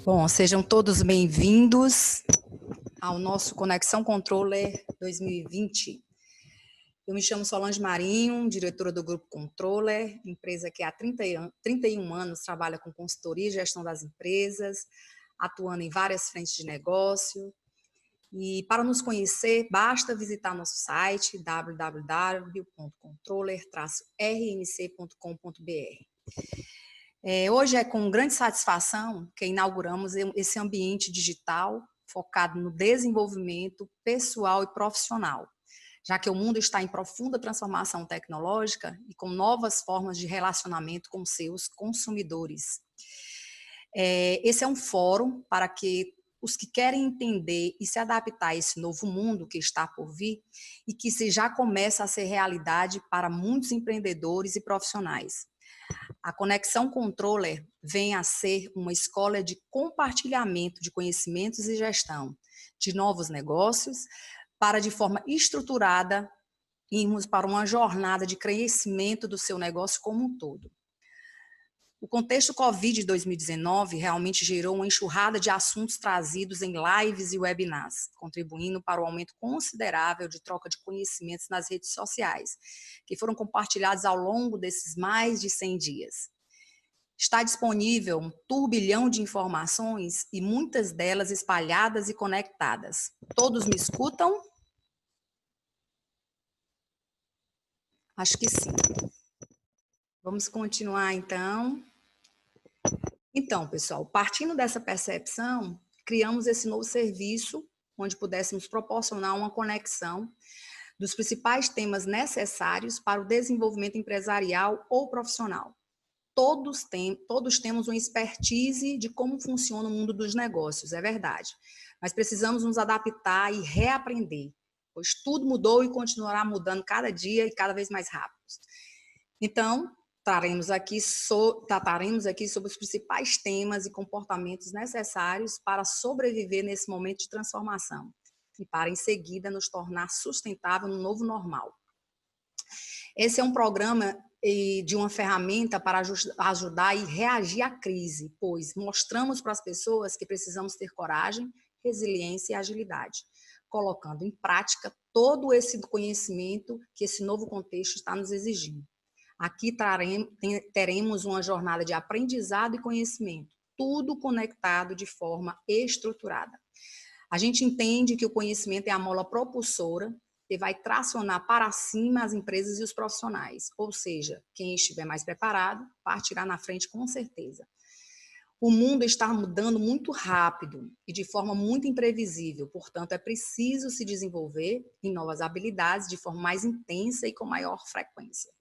Bom, sejam todos bem-vindos ao nosso Conexão Controller 2020. Eu me chamo Solange Marinho, diretora do Grupo Controller, empresa que há 31 anos trabalha com consultoria e gestão das empresas, atuando em várias frentes de negócio. E para nos conhecer, basta visitar nosso site www.controller-rnc.com.br. Hoje é com grande satisfação que inauguramos esse ambiente digital focado no desenvolvimento pessoal e profissional, já que o mundo está em profunda transformação tecnológica e com novas formas de relacionamento com seus consumidores. Esse é um fórum para que os que querem entender e se adaptar a esse novo mundo que está por vir e que já começa a ser realidade para muitos empreendedores e profissionais. A Conexão Controller vem a ser uma escola de compartilhamento de conhecimentos e gestão de novos negócios para, de forma estruturada, irmos para uma jornada de crescimento do seu negócio como um todo. O contexto Covid de 2019 realmente gerou uma enxurrada de assuntos trazidos em lives e webinars, contribuindo para o aumento considerável de troca de conhecimentos nas redes sociais, que foram compartilhados ao longo desses mais de 100 dias. Está disponível um turbilhão de informações e muitas delas espalhadas e conectadas. Todos me escutam? Acho que sim. Vamos continuar, então. Então, pessoal, partindo dessa percepção, criamos esse novo serviço, onde pudéssemos proporcionar uma conexão dos principais temas necessários para o desenvolvimento empresarial ou profissional. Todos temos uma expertise de como funciona o mundo dos negócios, é verdade. Mas precisamos nos adaptar e reaprender, pois tudo mudou e continuará mudando cada dia e cada vez mais rápido. Então, trataremos aqui sobre os principais temas e comportamentos necessários para sobreviver nesse momento de transformação e para, em seguida, nos tornar sustentável no novo normal. Esse é um programa de uma ferramenta para ajudar e reagir à crise, pois mostramos para as pessoas que precisamos ter coragem, resiliência e agilidade, colocando em prática todo esse conhecimento que esse novo contexto está nos exigindo. Aqui teremos uma jornada de aprendizado e conhecimento, tudo conectado de forma estruturada. A gente entende que o conhecimento é a mola propulsora que vai tracionar para cima as empresas e os profissionais, ou seja, quem estiver mais preparado partirá na frente com certeza. O mundo está mudando muito rápido e de forma muito imprevisível, portanto é preciso se desenvolver em novas habilidades de forma mais intensa e com maior frequência.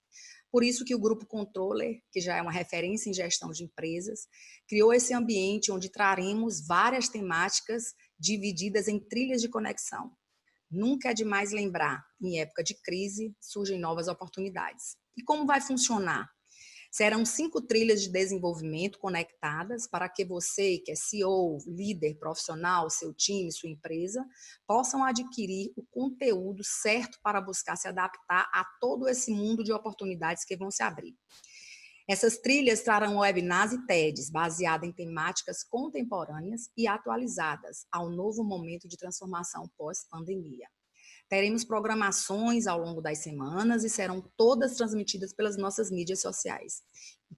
Por isso que o Grupo Controller, que já é uma referência em gestão de empresas, criou esse ambiente onde traremos várias temáticas divididas em trilhas de conexão. Nunca é demais lembrar, em época de crise, surgem novas oportunidades. E como vai funcionar? Serão 5 trilhas de desenvolvimento conectadas para que você, que é CEO, líder profissional, seu time, sua empresa, possam adquirir o conteúdo certo para buscar se adaptar a todo esse mundo de oportunidades que vão se abrir. Essas trilhas trarão webinars e TEDs baseadas em temáticas contemporâneas e atualizadas ao novo momento de transformação pós-pandemia. Teremos programações ao longo das semanas e serão todas transmitidas pelas nossas mídias sociais.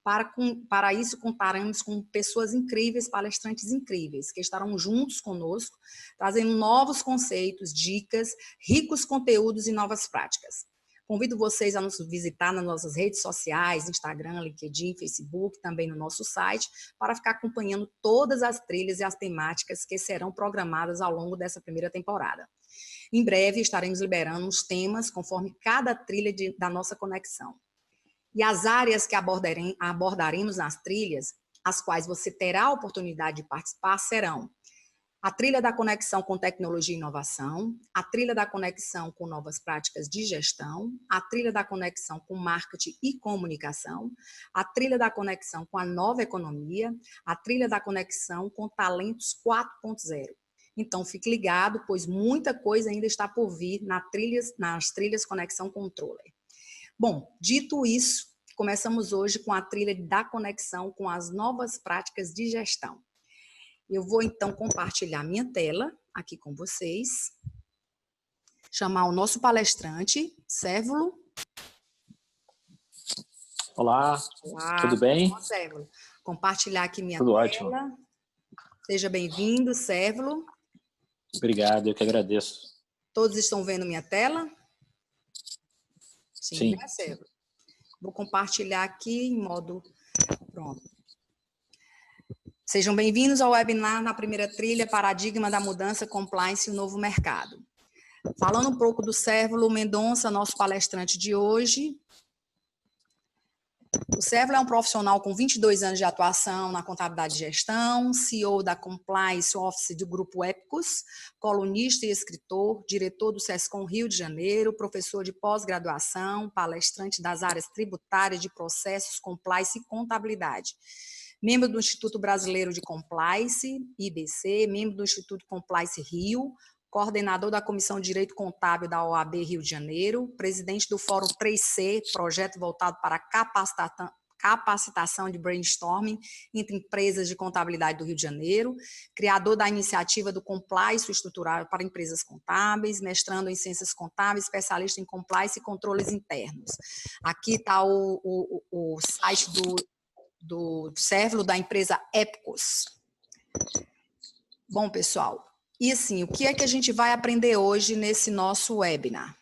Para isso, contaremos com pessoas incríveis, palestrantes incríveis, que estarão juntos conosco, trazendo novos conceitos, dicas, ricos conteúdos e novas práticas. Convido vocês a nos visitar nas nossas redes sociais, Instagram, LinkedIn, Facebook, também no nosso site, para ficar acompanhando todas as trilhas e as temáticas que serão programadas ao longo dessa primeira temporada. Em breve estaremos liberando os temas conforme cada trilha da nossa conexão. E as áreas que abordaremos nas trilhas, as quais você terá a oportunidade de participar, serão a trilha da conexão com tecnologia e inovação, a trilha da conexão com novas práticas de gestão, a trilha da conexão com marketing e comunicação, a trilha da conexão com a nova economia, a trilha da conexão com talentos 4.0. Então, fique ligado, pois muita coisa ainda está por vir nas trilhas Conexão Controller. Bom, dito isso, começamos hoje com a trilha da conexão com as novas práticas de gestão. Eu vou, então, compartilhar minha tela aqui com vocês. Chamar o nosso palestrante, Cérvulo. Olá, tudo bem? Olá, Cérvulo. Compartilhar aqui minha Tudo tela. ótimo. Seja bem-vindo, Cérvulo. Obrigado, eu que agradeço. Todos estão vendo minha tela? Sim. Né, Cérvulo? Vou compartilhar aqui em modo... Pronto. Sejam bem-vindos ao webinar na primeira trilha Paradigma da Mudança, Compliance e o Novo Mercado. Falando um pouco do Cérvulo Mendonça, nosso palestrante de hoje. O Cérvulo é um profissional com 22 anos de atuação na contabilidade e gestão, CEO da Compliance Office do Grupo Épicos, colunista e escritor, diretor do SESCOM Rio de Janeiro, professor de pós-graduação, palestrante das áreas tributárias, de processos, compliance e contabilidade. Membro do Instituto Brasileiro de Compliance, IBC, membro do Instituto Compliance Rio, coordenador da Comissão de Direito Contábil da OAB Rio de Janeiro, presidente do Fórum 3C, projeto voltado para capacitação de brainstorming entre empresas de contabilidade do Rio de Janeiro, criador da iniciativa do Compliance Estrutural para Empresas Contábeis, mestrando em Ciências Contábeis, especialista em Compliance e Controles Internos. Aqui está o site do Cérvulo da empresa Épicos. Bom, pessoal, e assim, o que é que a gente vai aprender hoje nesse nosso webinar?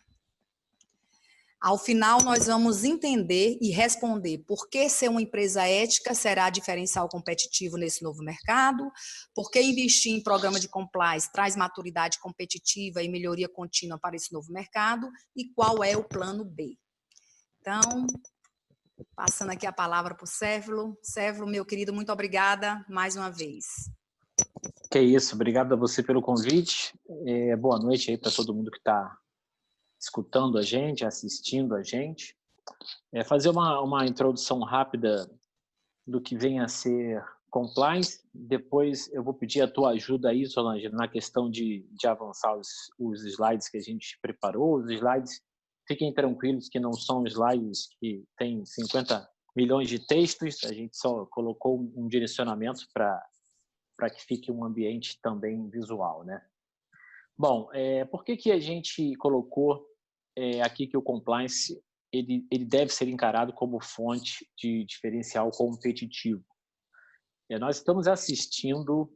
Ao final, nós vamos entender e responder por que ser uma empresa ética será diferencial competitivo nesse novo mercado, por que investir em programa de compliance traz maturidade competitiva e melhoria contínua para esse novo mercado e qual é o plano B. Então, passando aqui a palavra para o Cérvulo. Cérvulo, meu querido, muito obrigada mais uma vez. Que isso, obrigado a você pelo convite. Boa noite aí para todo mundo que está escutando a gente, assistindo a gente. Fazer uma introdução rápida do que vem a ser compliance. Depois eu vou pedir a tua ajuda aí, Solange, na questão de avançar os slides que a gente preparou. Os slides, fiquem tranquilos que não são slides que têm 50 milhões de textos, a gente só colocou um direcionamento para que fique um ambiente também visual, né? Bom, por que a gente colocou aqui que o compliance ele deve ser encarado como fonte de diferencial competitivo? Nós estamos assistindo,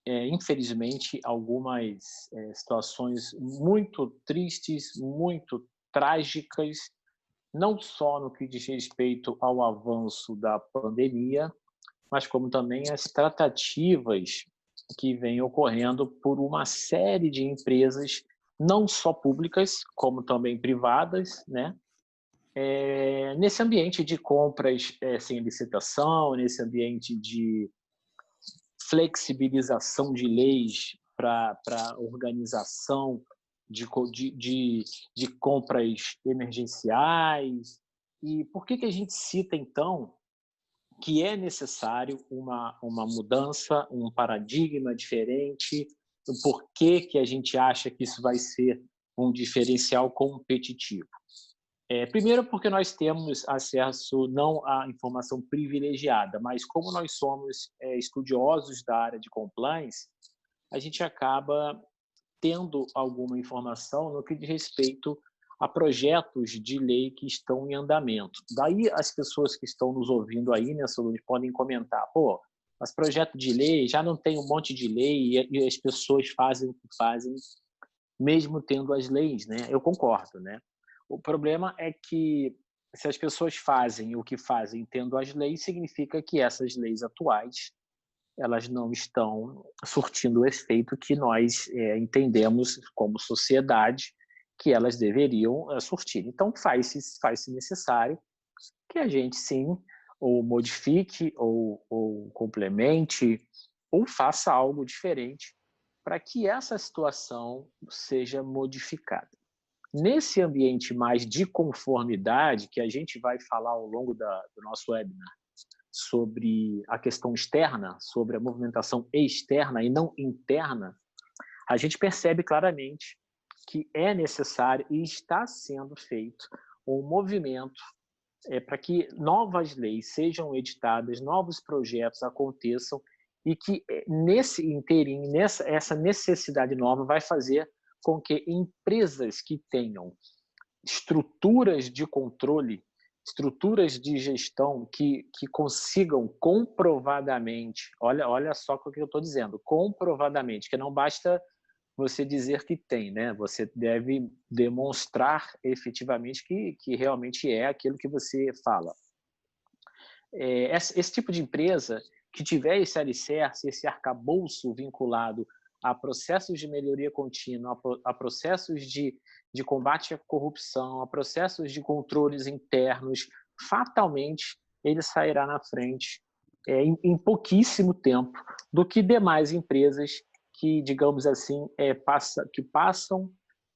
infelizmente, algumas situações muito tristes, muito trágicas, não só no que diz respeito ao avanço da pandemia, mas como também as tratativas que vêm ocorrendo por uma série de empresas, não só públicas, como também privadas, né? Nesse ambiente de compras sem licitação, nesse ambiente de flexibilização de leis para organização de compras emergenciais. E por que a gente cita, então, que é necessário uma mudança, um paradigma diferente? Por que a gente acha que isso vai ser um diferencial competitivo? Primeiro, porque nós temos acesso não à informação privilegiada, mas como nós somos estudiosos da área de compliance, a gente acaba tendo alguma informação no que diz respeito a projetos de lei que estão em andamento. Daí as pessoas que estão nos ouvindo aí, né, Solange, podem comentar, pô, mas projeto de lei, já não tem um monte de lei e as pessoas fazem o que fazem, mesmo tendo as leis, né? Eu concordo, né? O problema é que se as pessoas fazem o que fazem tendo as leis, significa que essas leis atuais elas não estão surtindo o efeito que nós entendemos como sociedade que elas deveriam surtir. Então, faz-se necessário que a gente, sim, ou modifique, ou complemente, ou faça algo diferente para que essa situação seja modificada. Nesse ambiente mais de conformidade, que a gente vai falar ao longo do nosso webinar, sobre a questão externa, sobre a movimentação externa e não interna, a gente percebe claramente que é necessário e está sendo feito um movimento para que novas leis sejam editadas, novos projetos aconteçam e que nesse inteirinho, essa necessidade nova vai fazer com que empresas que tenham estruturas de controle, estruturas de gestão que consigam comprovadamente, olha só o que eu estou dizendo, comprovadamente, que não basta você dizer que tem, né? Você deve demonstrar efetivamente que realmente é aquilo que você fala. Esse tipo de empresa que tiver esse alicerce, esse arcabouço vinculado a processos de melhoria contínua, a processos de combate à corrupção, a processos de controles internos, fatalmente ele sairá na frente em pouquíssimo tempo do que demais empresas que, digamos assim,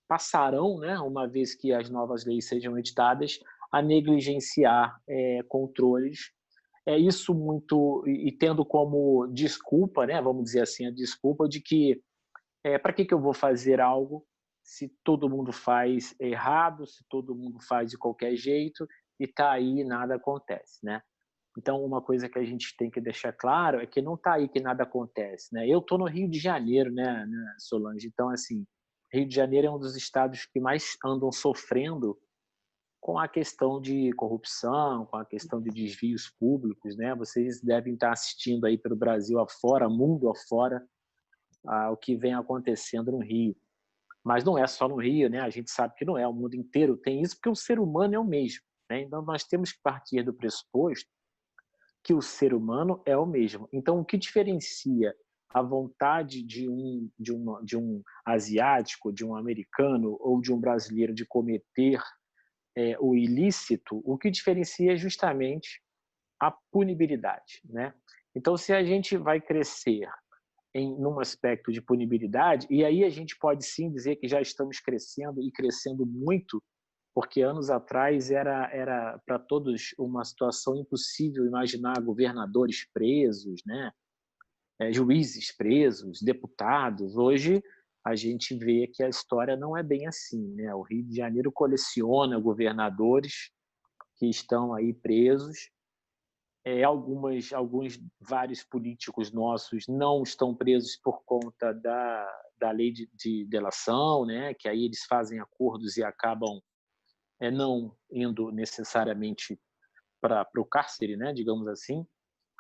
passarão, né, uma vez que as novas leis sejam editadas, a negligenciar controles. É isso muito, e tendo como desculpa, né, vamos dizer assim, a desculpa de que para que eu vou fazer algo se todo mundo faz errado, se todo mundo faz de qualquer jeito e está aí e nada acontece, né? Então, uma coisa que a gente tem que deixar claro é que não está aí que nada acontece, né? Eu estou no Rio de Janeiro, né, Solange? Então, assim, Rio de Janeiro é um dos estados que mais andam sofrendo com a questão de corrupção, com a questão de desvios públicos, né? Vocês devem estar assistindo aí pelo Brasil afora, mundo afora, o que vem acontecendo no Rio. Mas não é só no Rio, né? A gente sabe que não é, o mundo inteiro tem isso, porque o ser humano é o mesmo, né? Então nós temos que partir do pressuposto que o ser humano é o mesmo. Então o que diferencia a vontade de um asiático, de um americano ou de um brasileiro de cometer o ilícito, o que diferencia é justamente a punibilidade, né? Então, se a gente vai crescer num aspecto de punibilidade, e aí a gente pode sim dizer que já estamos crescendo e crescendo muito, porque anos atrás era para todos uma situação impossível imaginar governadores presos, né? Juízes presos, deputados. Hoje a gente vê que a história não é bem assim, né? O Rio de Janeiro coleciona governadores que estão aí presos. Vários políticos nossos não estão presos por conta da lei de delação, né? Que aí eles fazem acordos e acabam não indo necessariamente para o cárcere, né? Digamos assim.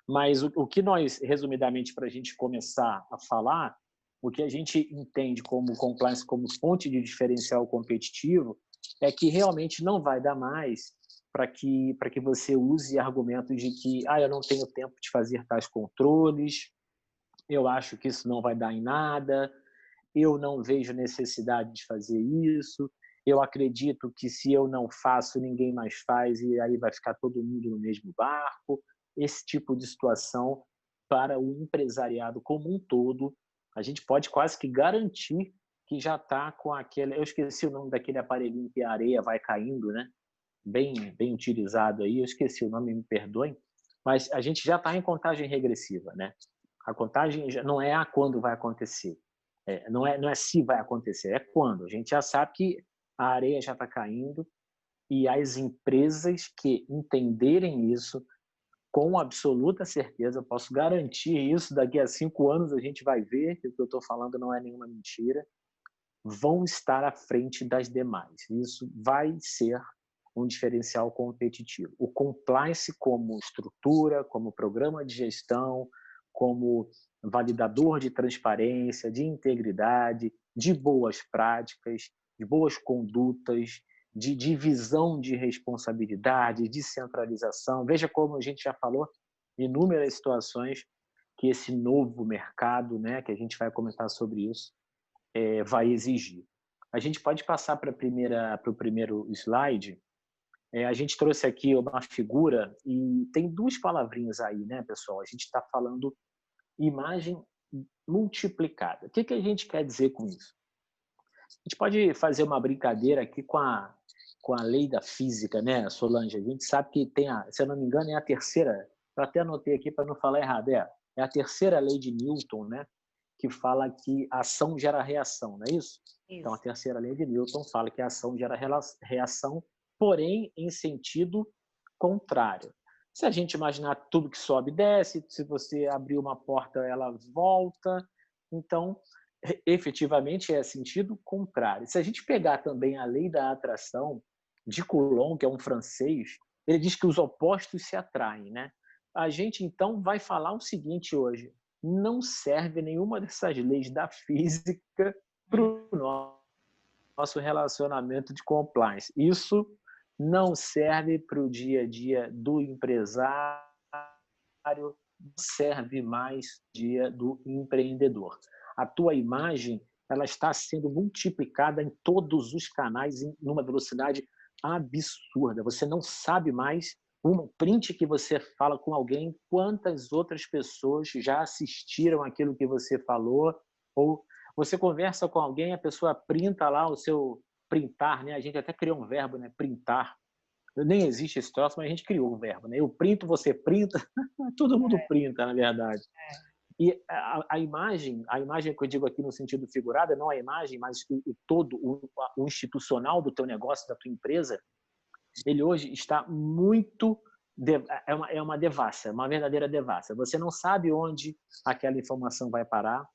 Mas o que nós, resumidamente, para a gente começar a falar, o que a gente entende como compliance como fonte de diferencial competitivo é que realmente não vai dar mais para que você use argumentos de que eu não tenho tempo de fazer tais controles, eu acho que isso não vai dar em nada, eu não vejo necessidade de fazer isso, eu acredito que se eu não faço, ninguém mais faz e aí vai ficar todo mundo no mesmo barco. Esse tipo de situação, para o empresariado como um todo, a gente pode quase que garantir que já está com aquele... Eu esqueci o nome daquele aparelhinho que a areia vai caindo, né? Bem utilizado aí, eu esqueci o nome, me perdoem, mas a gente já está em contagem regressiva, né? A contagem já não é a quando vai acontecer, não é se vai acontecer, é quando. A gente já sabe que a areia já está caindo e as empresas que entenderem isso, com absoluta certeza, eu posso garantir isso, daqui a 5 anos a gente vai ver que o que eu estou falando não é nenhuma mentira, vão estar à frente das demais. Isso vai ser um diferencial competitivo. O compliance como estrutura, como programa de gestão, como validador de transparência, de integridade, de boas práticas, de boas condutas, de divisão de responsabilidade, de centralização. Veja como a gente já falou em inúmeras situações que esse novo mercado, né, que a gente vai comentar sobre isso, vai exigir. A gente pode passar para o primeiro slide. A gente trouxe aqui uma figura e tem duas palavrinhas aí, né, pessoal? A gente está falando imagem multiplicada. O que a gente quer dizer com isso? A gente pode fazer uma brincadeira aqui com a lei da física, né, Solange? A gente sabe que tem, se eu não me engano, é a terceira, eu até anotei aqui para não falar errado, é a terceira lei de Newton, né, que fala que ação gera reação, não é isso? Então, a Isso. terceira lei de Newton fala que a ação gera reação, porém em sentido contrário. Se a gente imaginar tudo que sobe, desce, se você abrir uma porta, ela volta. Então, efetivamente, é sentido contrário. Se a gente pegar também a lei da atração de Coulomb, que é um francês, ele diz que os opostos se atraem, né? A gente, então, vai falar o seguinte hoje: não serve nenhuma dessas leis da física para Hum. o nosso relacionamento de compliance. Isso não serve para o dia a dia do empresário, não serve mais dia do empreendedor. A tua imagem, ela está sendo multiplicada em todos os canais em uma velocidade absurda. Você não sabe mais um print que você fala com alguém, quantas outras pessoas já assistiram aquilo que você falou, ou você conversa com alguém, a pessoa printa lá o seu printar, né? A gente até criou um verbo, né? Printar. Nem existe esse troço, mas a gente criou um verbo, né? Eu printo, você printa, todo mundo printa, na verdade. É. E a imagem que eu digo aqui no sentido figurado, não a imagem, mas o todo, o institucional do teu negócio, da tua empresa, ele hoje está muito é uma devassa, é uma verdadeira devassa. Você não sabe onde aquela informação vai parar,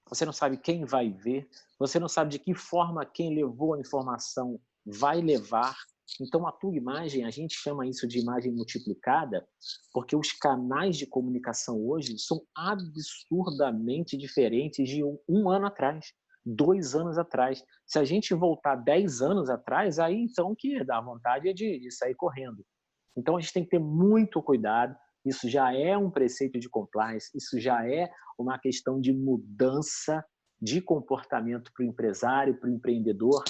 você não sabe quem vai ver, você não sabe de que forma quem levou a informação vai levar. Então, a tua imagem, a gente chama isso de imagem multiplicada, porque os canais de comunicação hoje são absurdamente diferentes de um ano atrás, 2 anos atrás. Se a gente voltar 10 anos atrás, aí então que dá vontade de sair correndo. Então, a gente tem que ter muito cuidado. Isso já é um preceito de compliance, isso já é uma questão de mudança de comportamento para o empresário, para o empreendedor,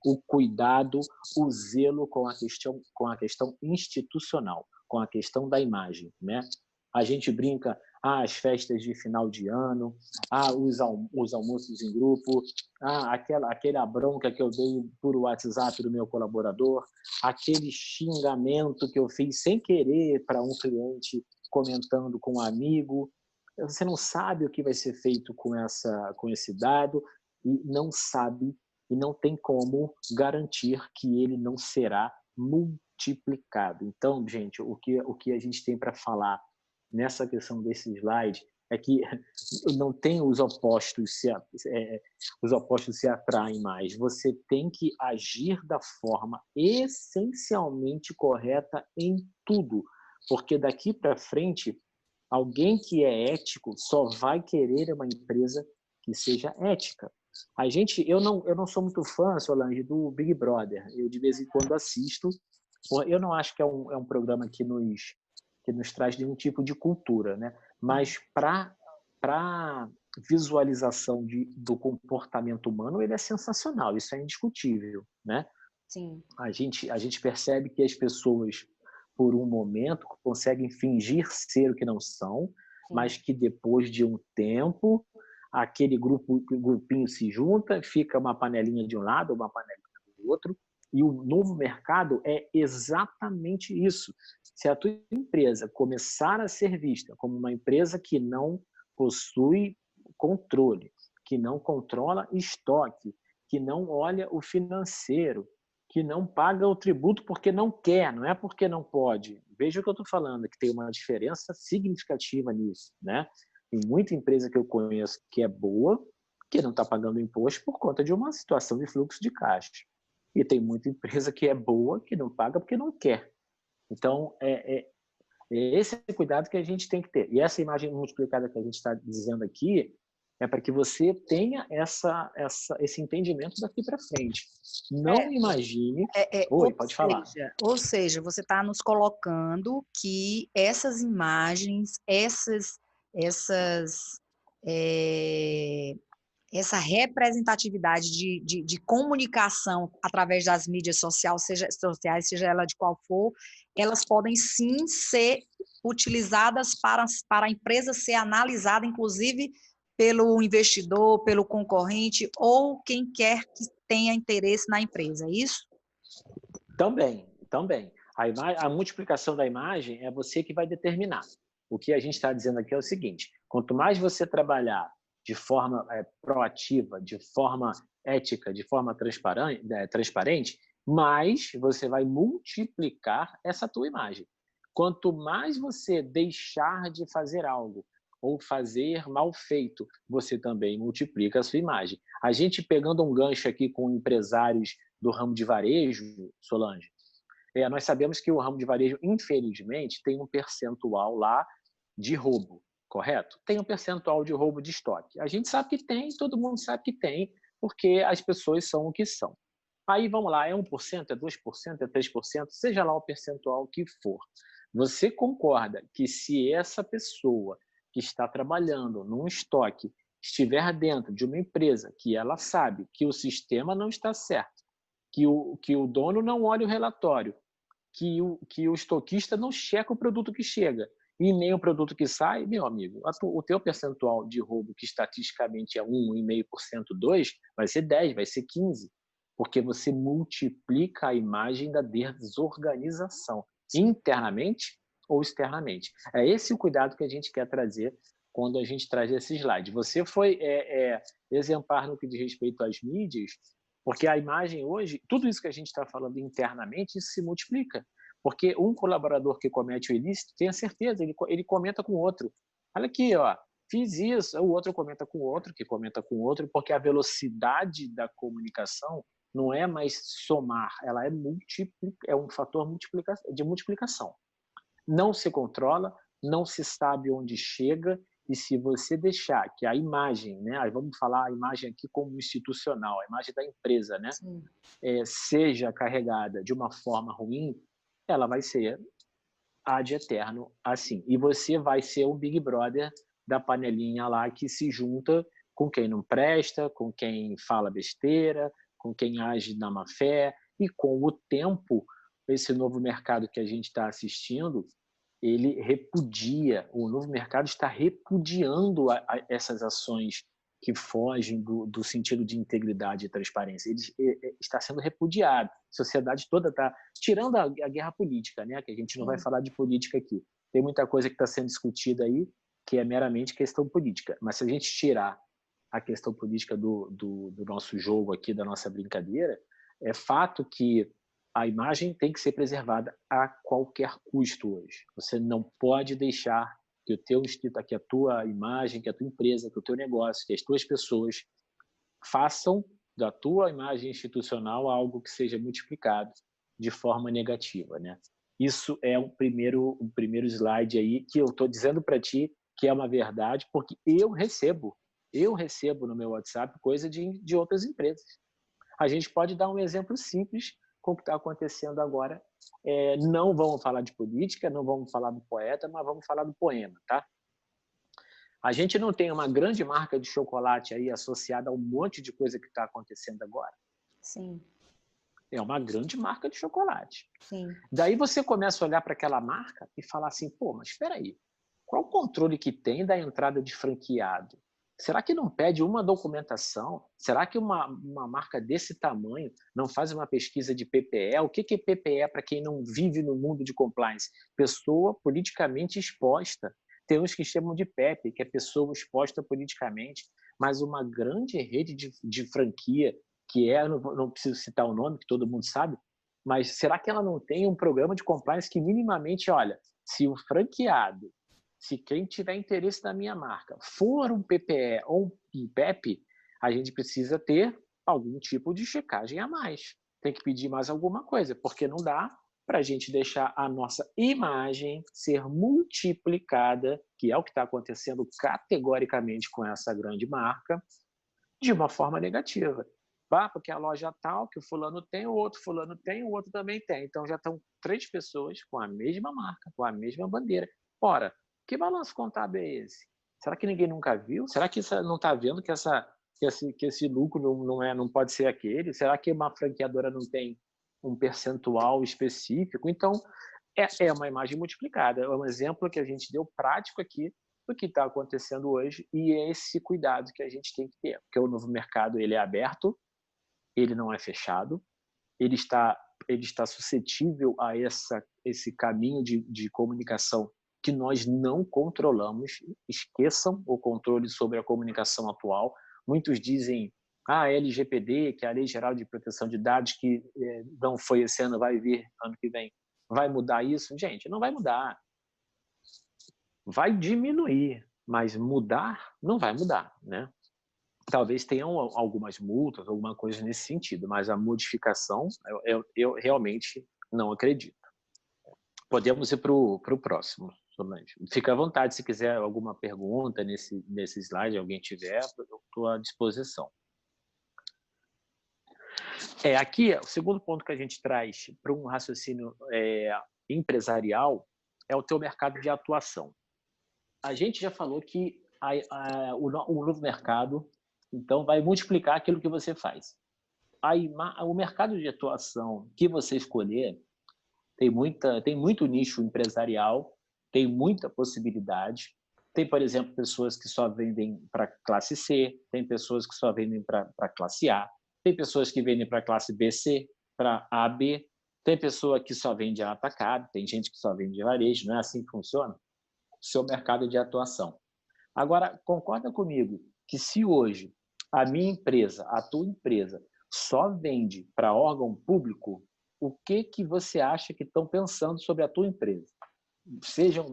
o cuidado, o zelo com a questão institucional, com a questão da imagem, né? A gente brinca, as festas de final de ano, os almoços em grupo, aquela bronca que eu dei por WhatsApp do meu colaborador, aquele xingamento que eu fiz sem querer para um cliente comentando com um amigo. Você não sabe o que vai ser feito com esse dado e não sabe e não tem como garantir que ele não será multiplicado. Então, gente, o que a gente tem para falar nessa questão desse slide é que não tem os opostos se atraem mais. Você tem que agir da forma essencialmente correta em tudo, porque daqui para frente alguém que é ético só vai querer uma empresa que seja ética. Eu não sou muito fã, Solange, do Big Brother. Eu de vez em quando assisto. Eu não acho que é um programa que nos traz nenhum tipo de cultura, né? Mas para visualização do comportamento humano, ele é sensacional, isso é indiscutível, né? Sim, A gente percebe que as pessoas, por um momento, conseguem fingir ser o que não são, sim. mas que depois de um tempo, aquele grupinho se junta, fica uma panelinha de um lado, uma panelinha do outro, e o novo mercado é exatamente isso. Se a tua empresa começar a ser vista como uma empresa que não possui controle, que não controla estoque, que não olha o financeiro, que não paga o tributo porque não quer, não é porque não pode. Veja o que eu estou falando, que tem uma diferença significativa nisso, né? Tem muita empresa que eu conheço que é boa, que não está pagando imposto por conta de uma situação de fluxo de caixa. E tem muita empresa que é boa, que não paga porque não quer. Então, é esse cuidado que a gente tem que ter. E essa imagem multiplicada que a gente está dizendo aqui é para que você tenha esse entendimento daqui para frente. Não imagine. Oi, pode falar. Ou seja, você está nos colocando que essas imagens, essas, eh, essa representatividade de comunicação através das mídias sociais, seja ela de qual for, elas podem sim ser utilizadas para a empresa ser analisada, inclusive pelo investidor, pelo concorrente ou quem quer que tenha interesse na empresa, é isso? Também, também. A multiplicação da imagem é você que vai determinar. O que a gente está dizendo aqui é o seguinte: quanto mais você trabalhar de forma proativa, de forma ética, de forma transparente, mais você vai multiplicar essa tua imagem. Quanto mais você deixar de fazer algo ou fazer mal feito, você também multiplica a sua imagem. A gente pegando um gancho aqui com empresários do ramo de varejo, Solange, nós sabemos que o ramo de varejo, infelizmente, tem um percentual lá de roubo, correto? Tem um percentual de roubo de estoque. A gente sabe que tem, todo mundo sabe que tem, porque as pessoas são o que são. Aí vamos lá, é 1%, é 2%, é 3%, seja lá o percentual que for. Você concorda que se essa pessoa que está trabalhando num estoque estiver dentro de uma empresa que ela sabe que o sistema não está certo, que o dono não olha o relatório, que o estoquista não checa o produto que chega e nem o produto que sai, meu amigo, o teu percentual de roubo, que estatisticamente é 1,5%, 2%, vai ser 10%, vai ser 15%, porque você multiplica a imagem da desorganização, internamente ou externamente. É esse o cuidado que a gente quer trazer quando a gente traz esse slide. Você foi exemplar no que diz respeito às mídias, porque a imagem hoje, tudo isso que a gente está falando internamente, isso se multiplica. Porque um colaborador que comete o ilícito, tenha certeza, ele comenta com o outro. Olha aqui, ó, fiz isso, o outro comenta com o outro, que comenta com o outro, porque a velocidade da comunicação não é mais somar, ela é um fator de multiplicação. Não se controla, não se sabe onde chega, e se você deixar que a imagem, né, vamos falar a imagem aqui como institucional, a imagem da empresa, né, Sim. seja carregada de uma forma ruim, ela vai ser ad eterno assim. E você vai ser o Big Brother da panelinha lá que se junta com quem não presta, com quem fala besteira, com quem age na má fé, e com o tempo, esse novo mercado que a gente está assistindo, ele repudia, o novo mercado está repudiando essas ações que fogem do sentido de integridade e transparência. Ele está sendo repudiado. A sociedade toda está, tirando a guerra política, né? Que a gente não vai Sim. falar de política aqui. Tem muita coisa que está sendo discutida aí que é meramente questão política. Mas se a gente tirar a questão política do nosso jogo aqui, da nossa brincadeira, é fato que a imagem tem que ser preservada a qualquer custo hoje. Você não pode deixar que o teu instituto, que a tua imagem, que a tua empresa, que o teu negócio, que as tuas pessoas façam da tua imagem institucional algo que seja multiplicado de forma negativa, né? Isso é o primeiro slide aí que eu estou dizendo para ti que é uma verdade, porque eu recebo no meu WhatsApp coisa de outras empresas. A gente pode dar um exemplo simples com o que está acontecendo agora. Não vamos falar de política, não vamos falar do poeta, mas vamos falar do poema, tá? A gente não tem uma grande marca de chocolate aí associada a um monte de coisa que está acontecendo agora. Sim. É uma grande marca de chocolate. Sim. Daí você começa a olhar para aquela marca e falar assim, pô, mas espera aí, qual o controle que tem da entrada de franqueado? Será que não pede uma documentação? Será que uma marca desse tamanho não faz uma pesquisa de PPE? O que é PPE para quem não vive no mundo de compliance? Pessoa politicamente exposta. Tem uns que chamam de PEP, que é pessoa exposta politicamente, mas uma grande rede de franquia, que não preciso citar o nome, que todo mundo sabe, mas será que ela não tem um programa de compliance que minimamente, olha, se o franqueado, se quem tiver interesse na minha marca for um PPE ou um PEP, a gente precisa ter algum tipo de checagem a mais. Tem que pedir mais alguma coisa, porque não dá para a gente deixar a nossa imagem ser multiplicada, que é o que está acontecendo categoricamente com essa grande marca, de uma forma negativa. Porque a loja tal, que o fulano tem, o outro fulano tem, o outro também tem. Então já estão 3 pessoas com a mesma marca, com a mesma bandeira. Ora, que balanço contábil é esse? Será que ninguém nunca viu? Será que isso não está vendo que esse lucro não pode ser aquele? Será que uma franqueadora não tem um percentual específico? Então, é uma imagem multiplicada. É um exemplo que a gente deu prático aqui do que está acontecendo hoje, e é esse cuidado que a gente tem que ter, porque o novo mercado ele é aberto, ele não é fechado, ele está suscetível a esse caminho de comunicação que nós não controlamos. Esqueçam o controle sobre a comunicação atual. Muitos dizem a LGPD, que é a Lei Geral de Proteção de Dados, que não foi esse ano, vai vir ano que vem. Vai mudar isso? Gente, não vai mudar. Vai diminuir, mas mudar não vai mudar, né? Talvez tenham algumas multas, alguma coisa nesse sentido, mas a modificação eu realmente não acredito. Podemos ir para o próximo, Solange. Fica à vontade se quiser alguma pergunta nesse slide, alguém tiver, eu estou à disposição. Aqui, o segundo ponto que a gente traz para um raciocínio empresarial é o teu mercado de atuação. A gente já falou que o novo mercado, então, vai multiplicar aquilo que você faz. O mercado de atuação que você escolher tem muito nicho empresarial, tem muita possibilidade. Tem, por exemplo, pessoas que só vendem para classe C, tem pessoas que só vendem para classe A, tem pessoas que vendem para classe BC, para AB, tem pessoa que só vende a atacado, tem gente que só vende varejo, não é assim que funciona? Seu mercado de atuação. Agora, concorda comigo que se hoje a minha empresa, a tua empresa, só vende para órgão público, o que você acha que estão pensando sobre a tua empresa?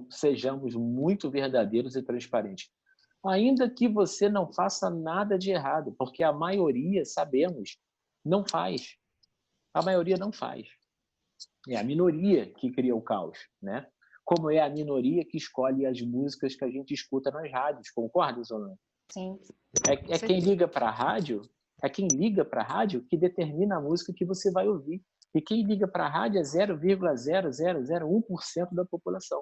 Sejamos muito verdadeiros e transparentes. Ainda que você não faça nada de errado, porque a maioria, sabemos, não faz. A maioria não faz. É a minoria que cria o caos, né? Como é a minoria que escolhe as músicas que a gente escuta nas rádios, concorda, Solano? Sim. Quem liga para a rádio, quem liga para a rádio que determina a música que você vai ouvir. E quem liga para a rádio é 0,0001% da população.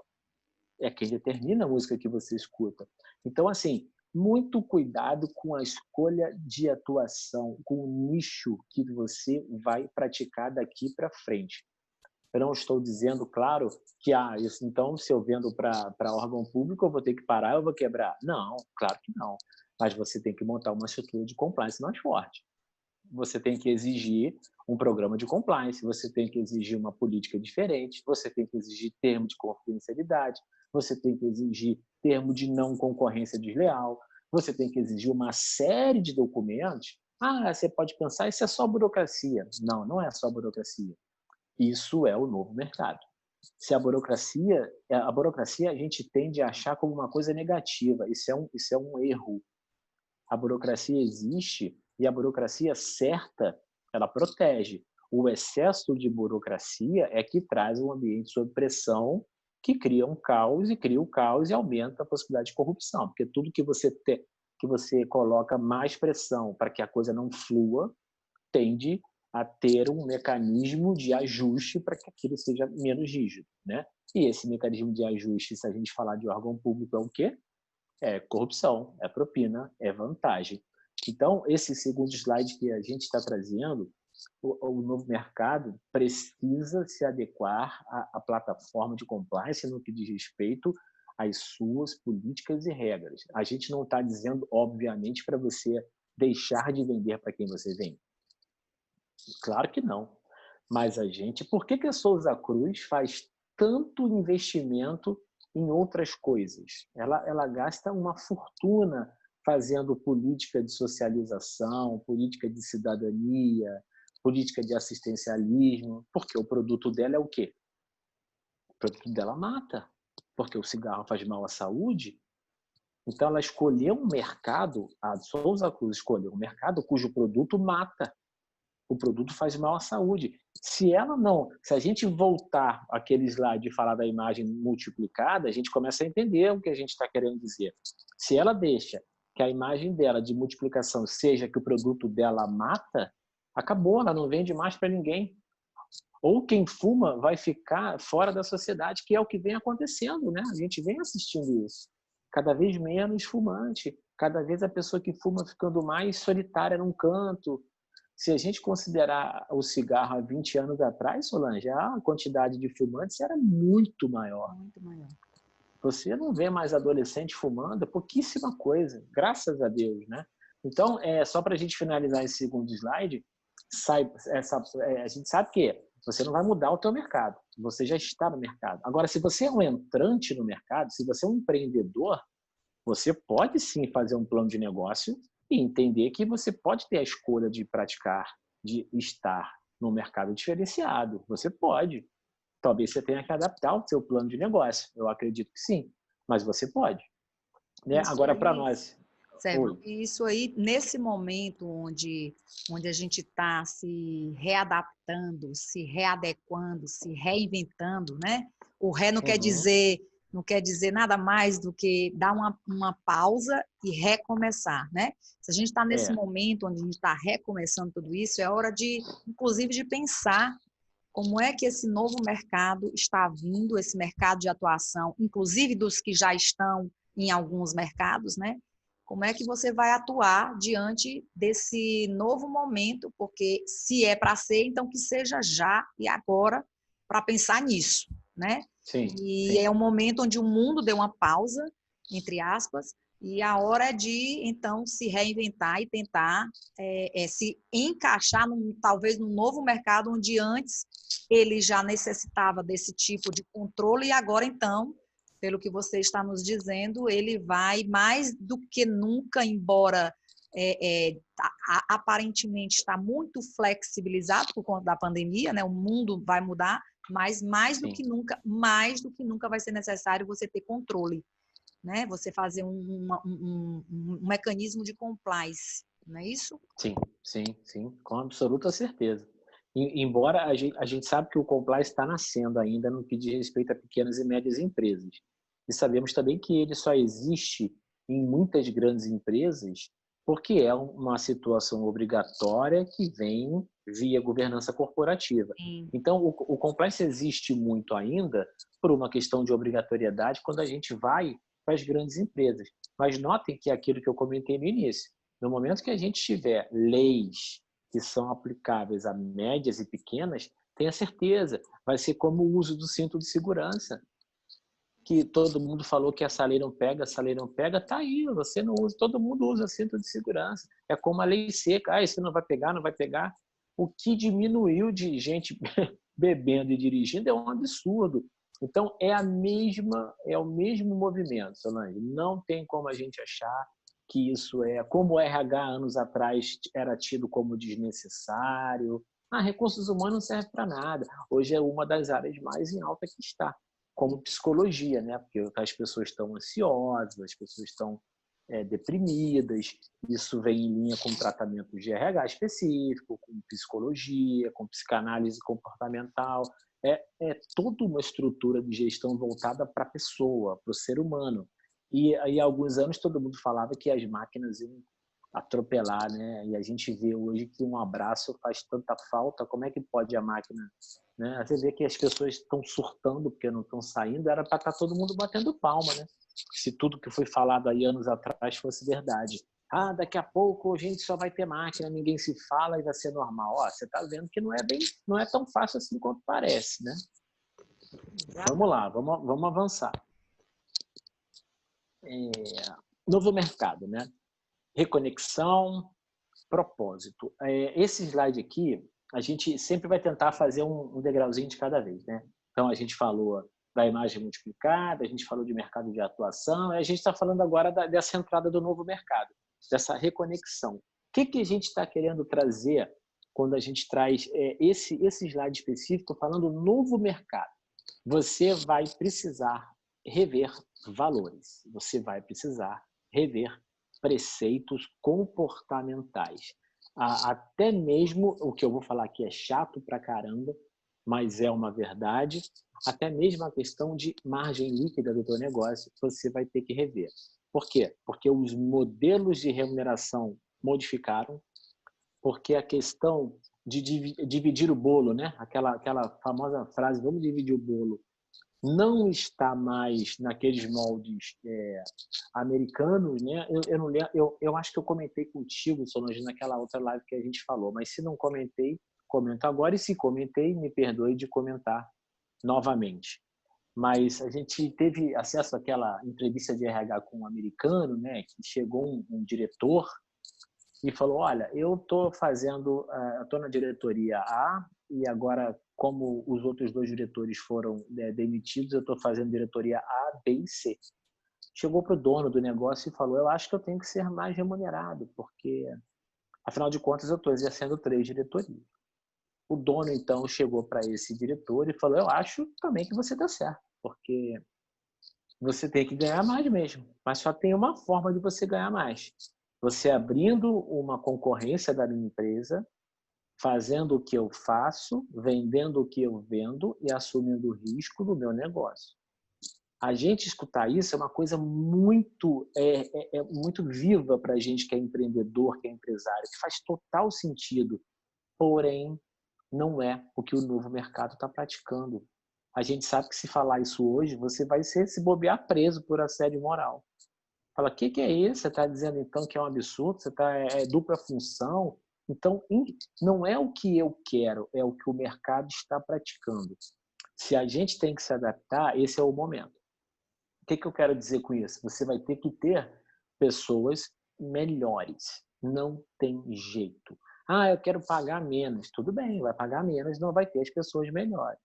É quem determina a música que você escuta. Então, assim, muito cuidado com a escolha de atuação, com o nicho que você vai praticar daqui para frente. Eu não estou dizendo, claro, que então, se eu vendo para órgão público, eu vou ter que parar, eu vou quebrar. Não, claro que não. Mas você tem que montar uma estrutura de compliance mais forte. Você tem que exigir um programa de compliance, você tem que exigir uma política diferente, você tem que exigir termo de confidencialidade, você tem que exigir termo de não concorrência desleal, você tem que exigir uma série de documentos. Você pode pensar, isso é só burocracia. Não, não é só burocracia. Isso é o novo mercado. Se a burocracia a gente tende a achar como uma coisa negativa. Isso é um erro. A burocracia existe e a burocracia certa, ela protege. O excesso de burocracia é que traz um ambiente sob pressão que cria um caos e aumenta a possibilidade de corrupção, porque tudo que você coloca mais pressão para que a coisa não flua, tende a ter um mecanismo de ajuste para que aquilo seja menos rígido, né? E esse mecanismo de ajuste, se a gente falar de órgão público, é o quê? É corrupção, é propina, é vantagem. Então, esse segundo slide que a gente está trazendo, o novo mercado precisa se adequar à plataforma de compliance no que diz respeito às suas políticas e regras. A gente não está dizendo, obviamente, para você deixar de vender para quem você vende. Claro que não. Mas por que a Souza Cruz faz tanto investimento em outras coisas? Ela gasta uma fortuna fazendo política de socialização, política de cidadania, política de assistencialismo, porque o produto dela é o quê? O produto dela mata, porque o cigarro faz mal à saúde. Então ela escolheu um mercado, a Souza Cruz escolheu um mercado cujo produto mata. O produto faz mal à saúde. Se a gente voltar àquele slide e falar da imagem multiplicada, a gente começa a entender o que a gente está querendo dizer. Se ela deixa que a imagem dela de multiplicação seja que o produto dela mata, acabou, ela não vende mais para ninguém. Ou quem fuma vai ficar fora da sociedade, que é o que vem acontecendo, né? A gente vem assistindo isso. Cada vez menos fumante, cada vez a pessoa que fuma ficando mais solitária num canto. Se a gente considerar o cigarro há 20 anos atrás, Solange, a quantidade de fumantes era muito maior. Muito maior. Você não vê mais adolescente fumando, é pouquíssima coisa, graças a Deus, né? Então, só para a gente finalizar esse segundo slide, a gente sabe que você não vai mudar o teu mercado, você já está no mercado. Agora, se você é um entrante no mercado, se você é um empreendedor, você pode sim fazer um plano de negócio e entender que você pode ter a escolha de praticar, de estar no mercado diferenciado. Você pode. Talvez você tenha que adaptar o seu plano de negócio. Eu acredito que sim, mas você pode, né? Isso Agora, para aí, nós... Sérgio, Oi. isso aí, nesse momento onde a gente está se readaptando, se readequando, se reinventando, né? O ré Uhum. não quer dizer nada mais do que dar uma pausa e recomeçar, né? Se a gente está nesse É, momento onde a gente está recomeçando tudo isso, é hora de, inclusive, de pensar como é que esse novo mercado está vindo, esse mercado de atuação, inclusive dos que já estão em alguns mercados, né? Como é que você vai atuar diante desse novo momento? Porque se é para ser, então que seja já e agora para pensar nisso, né? sim, E é sim, um momento onde o mundo deu uma pausa, entre aspas, e a hora é de, então, se reinventar e tentar se encaixar, talvez, num novo mercado onde antes ele já necessitava desse tipo de controle e agora, então, pelo que você está nos dizendo, ele vai mais do que nunca, embora aparentemente está muito flexibilizado por conta da pandemia, né? O mundo vai mudar, mas sim. mais do que nunca vai ser necessário você ter controle, né? Você fazer um mecanismo de compliance, não é isso? Sim, sim, sim, com absoluta certeza. Embora a gente sabe que o compliance está nascendo ainda no que diz respeito a pequenas e médias empresas. E sabemos também que ele só existe em muitas grandes empresas porque é uma situação obrigatória que vem via governança corporativa. Sim. Então, o compliance existe muito ainda por uma questão de obrigatoriedade quando a gente vai para as grandes empresas. Mas notem que é aquilo que eu comentei no início, no momento que a gente tiver leis que são aplicáveis a médias e pequenas, tenha certeza, vai ser como o uso do cinto de segurança, que todo mundo falou que essa lei não pega, tá aí, você não usa, todo mundo usa cinto de segurança. É como a lei seca, isso não vai pegar, não vai pegar. O que diminuiu de gente bebendo e dirigindo é um absurdo. Então é o mesmo movimento, Solange. Não tem como a gente achar que isso é como o RH anos atrás era tido como desnecessário. Recursos humanos não serve para nada. Hoje é uma das áreas mais em alta que está, como psicologia, né? Porque as pessoas estão ansiosas, as pessoas estão deprimidas. Isso vem em linha com tratamento de RH específico, com psicologia, com psicanálise comportamental. É toda uma estrutura de gestão voltada para a pessoa, para o ser humano. E aí, há alguns anos, todo mundo falava que as máquinas iam atropelar, né? E a gente vê hoje que um abraço faz tanta falta. Como é que pode a máquina, né? Você vê que as pessoas estão surtando porque não estão saindo, era para estar todo mundo batendo palma, né? Se tudo que foi falado aí anos atrás fosse verdade. Daqui a pouco a gente só vai ter máquina, ninguém se fala e vai ser normal. Você está vendo que não é tão fácil assim quanto parece, né? Vamos Exatamente. lá, vamos avançar. Novo mercado, né? Reconexão, propósito. Esse slide aqui, a gente sempre vai tentar fazer um degrauzinho de cada vez, né? Então, a gente falou da imagem multiplicada, a gente falou de mercado de atuação, e a gente está falando agora dessa entrada do novo mercado, dessa reconexão. O que a gente está querendo trazer quando a gente traz esse slide específico falando novo mercado? Você vai precisar rever valores, você vai precisar rever preceitos comportamentais. Até mesmo, o que eu vou falar aqui é chato pra caramba, mas é uma verdade, até mesmo a questão de margem líquida do teu negócio, você vai ter que rever. Por quê? Porque os modelos de remuneração modificaram, porque a questão de dividir o bolo, né? Aquela famosa frase, vamos dividir o bolo, não está mais naqueles moldes americanos, né? Eu não lembro, eu acho que eu comentei contigo, Solange, naquela outra live que a gente falou, mas se não comentei, comento agora, e se comentei, me perdoe de comentar novamente. Mas a gente teve acesso àquela entrevista de RH com um americano, né? Que chegou um diretor e falou: olha, eu estou na diretoria A e agora, como os outros dois diretores foram demitidos, eu estou fazendo diretoria A, B e C. Chegou para o dono do negócio e falou: eu acho que eu tenho que ser mais remunerado, porque, afinal de contas, eu estou exercendo 3 diretorias. O dono, então, chegou para esse diretor e falou: eu acho também que você está certo, porque você tem que ganhar mais mesmo, mas só tem uma forma de você ganhar mais. Você abrindo uma concorrência da minha empresa, fazendo o que eu faço, vendendo o que eu vendo e assumindo o risco do meu negócio. A gente escutar isso é uma coisa muito viva para a gente que é empreendedor, que é empresário, que faz total sentido, porém não é o que o novo mercado está praticando. A gente sabe que se falar isso hoje, você vai se bobear preso por assédio moral. Fala, o que é isso? Você está dizendo então que é um absurdo? Você tá, é dupla função? Então, não é o que eu quero, é o que o mercado está praticando. Se a gente tem que se adaptar, esse é o momento. O que eu quero dizer com isso? Você vai ter que ter pessoas melhores. Não tem jeito. Ah, eu quero pagar menos. Tudo bem, vai pagar menos, não vai ter as pessoas melhores.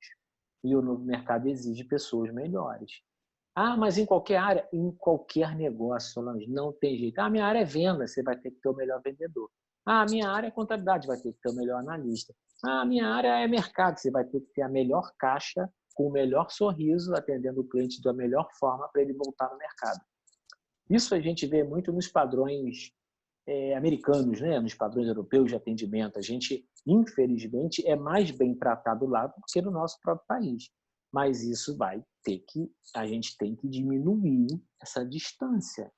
E o novo mercado exige pessoas melhores. Ah, mas em qualquer área? Em qualquer negócio, Solange, não tem jeito. Ah, minha área é venda, você vai ter que ter o melhor vendedor. Ah, minha área é contabilidade, vai ter que ter o melhor analista. Ah, minha área é mercado, você vai ter que ter a melhor caixa, com o melhor sorriso, atendendo o cliente da melhor forma para ele voltar no mercado. Isso a gente vê muito nos padrões americanos, né? Nos padrões europeus de atendimento. A gente, infelizmente, é mais bem tratado lá do que no nosso próprio país. Mas isso a gente tem que diminuir essa distância.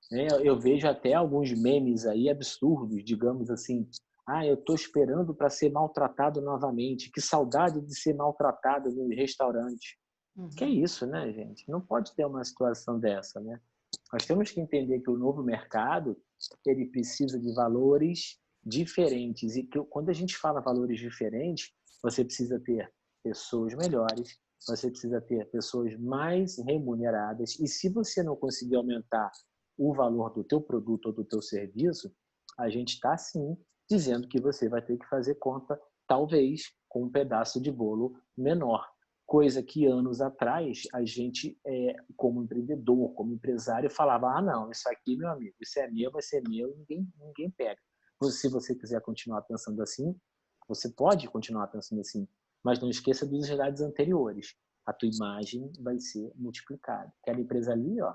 Né? Eu vejo até alguns memes aí absurdos, digamos assim, ah, eu estou esperando para ser maltratado novamente, que saudade de ser maltratado no restaurante. Que é isso, né, gente? Não pode ter uma situação dessa, né? Nós temos que entender que o novo mercado ele precisa de valores diferentes e que quando a gente fala valores diferentes, você precisa ter pessoas melhores, você precisa ter pessoas mais remuneradas e se você não conseguir aumentar o valor do teu produto ou do teu serviço, a gente está sim dizendo que você vai ter que fazer conta talvez com um pedaço de bolo menor. Coisa que anos atrás a gente, como empreendedor, como empresário, falava: ah, não, isso aqui, meu amigo, isso é meu, vai ser meu, ninguém pega. Se você quiser continuar pensando assim, você pode continuar pensando assim, mas não esqueça dos slides anteriores. A tua imagem vai ser multiplicada. Aquela empresa ali, ó,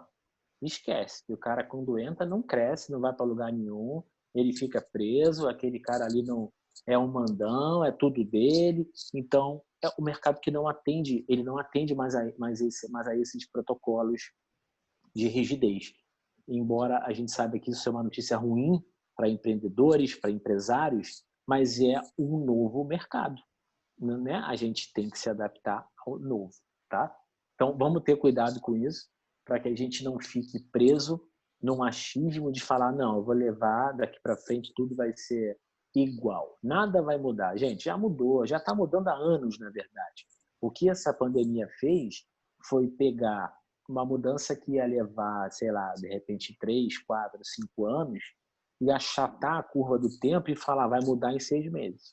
esquece. O cara, quando entra, não cresce, não vai para lugar nenhum, ele fica preso, aquele cara ali não é um mandão, é tudo dele. Então, é o mercado que não atende, ele não atende mais a esses protocolos de rigidez. Embora a gente saiba que isso é uma notícia ruim para empreendedores, para empresários, mas é um novo mercado, né? A gente tem que se adaptar ao novo, tá? Então, vamos ter cuidado com isso, para que a gente não fique preso num achismo de falar, não, eu vou levar daqui para frente, tudo vai ser igual. Nada vai mudar. Gente, já mudou, já está mudando há anos, na verdade. O que essa pandemia fez foi pegar uma mudança que ia levar, sei lá, de repente 3, 4, 5 anos e achatar a curva do tempo e falar, vai mudar em 6 meses.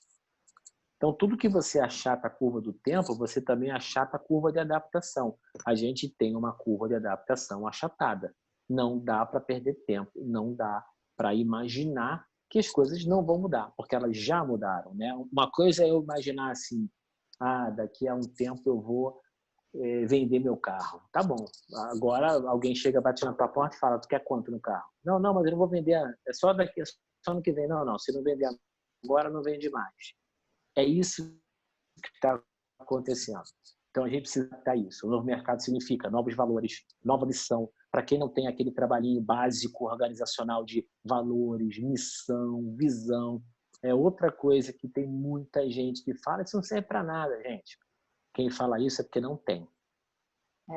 Então, tudo que você achata a curva do tempo, você também achata a curva de adaptação. A gente tem uma curva de adaptação achatada. Não dá para perder tempo, não dá para imaginar que as coisas não vão mudar, porque elas já mudaram, né? Uma coisa é eu imaginar assim, ah, daqui a um tempo eu vou vender meu carro. Tá bom. Agora alguém chega, bate na tua porta e fala, tu quer quanto no carro? Não, não, mas eu não vou vender, é só daqui, é só ano que vem. Não, não, se não vender agora, não vende mais. É isso que está acontecendo. Então, a gente precisa adaptar isso. O novo mercado significa novos valores, nova missão. Para quem não tem aquele trabalhinho básico organizacional de valores, missão, visão, é outra coisa que tem muita gente que fala, isso não serve para nada, gente. Quem fala isso é porque não tem.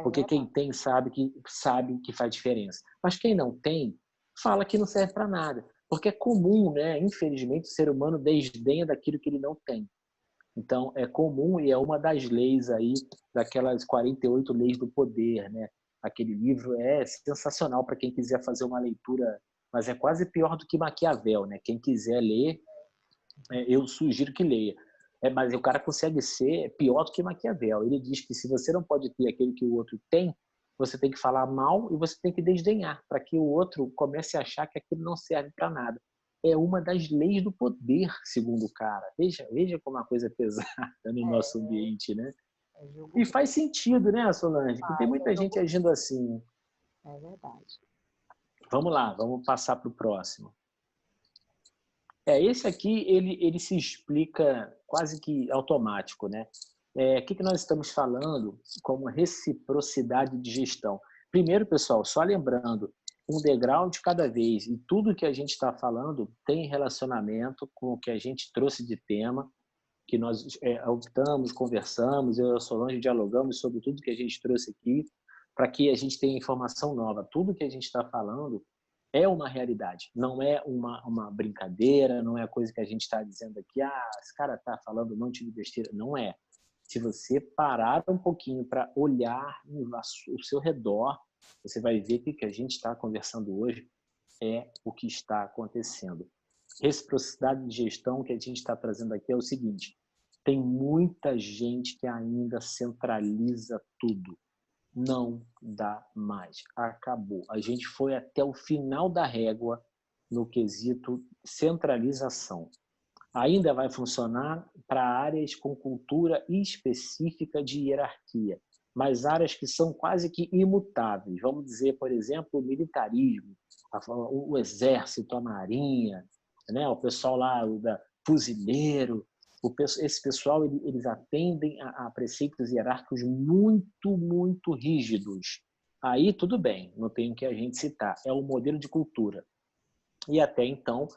Porque quem tem sabe que faz diferença. Mas quem não tem, fala que não serve para nada. Porque é comum, né? Infelizmente, o ser humano desdenha daquilo que ele não tem. Então, é comum e é uma das leis aí, daquelas 48 leis do poder, né? Aquele livro é sensacional para quem quiser fazer uma leitura, mas é quase pior do que Maquiavel, né? Quem quiser ler, eu sugiro que leia. Mas o cara consegue ser pior do que Maquiavel. Ele diz que se você não pode ter aquilo que o outro tem, você tem que falar mal e você tem que desdenhar, para que o outro comece a achar que aquilo não serve para nada. é uma das leis do poder, segundo o cara. Veja como a coisa é pesada no nosso ambiente, né? É jogo E bom. faz sentido, né, Solange? Que tem Faz, muita é gente jogo agindo assim. bom. É verdade. Vamos lá, vamos passar para o próximo. Esse aqui, ele se explica quase que automático, né? O que nós estamos falando como reciprocidade de gestão? Primeiro, pessoal, só lembrando, um degrau de cada vez, e tudo que a gente está falando tem relacionamento com o que a gente trouxe de tema, que nós optamos, conversamos, eu e a Solange dialogamos sobre tudo que a gente trouxe aqui, para que a gente tenha informação nova. Tudo que a gente está falando é uma realidade, não é uma brincadeira, não é coisa que a gente está dizendo aqui, esse cara está falando um monte de besteira. Não é. Se você parar um pouquinho para olhar o seu redor, você vai ver que o que a gente está conversando hoje é o que está acontecendo. Reciprocidade de gestão que a gente está trazendo aqui é o seguinte: tem muita gente que ainda centraliza tudo. Não dá mais. Acabou. A gente foi até o final da régua no quesito centralização. Ainda vai funcionar para áreas com cultura específica de hierarquia, mas áreas que são quase que imutáveis. Vamos dizer, por exemplo, o militarismo, o exército, a marinha, né? O pessoal lá, fuzileiro, esse pessoal, eles atendem a preceitos hierárquicos muito, muito rígidos. Aí tudo bem, não tem o que a gente citar, é o modelo de cultura. E até então,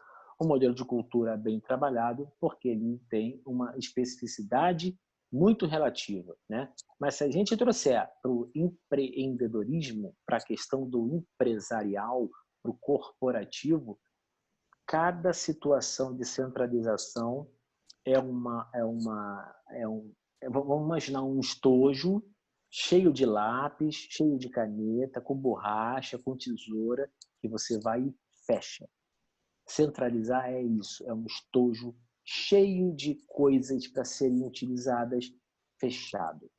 um modelo de cultura bem trabalhado, porque ele tem uma especificidade muito relativa, né? Mas se a gente trouxer para o empreendedorismo, para a questão do empresarial, para o corporativo, cada situação de centralização vamos imaginar um estojo cheio de lápis, cheio de caneta, com borracha, com tesoura, que você vai e fecha. Centralizar é isso, é um estojo cheio de coisas para serem utilizadas, fechado.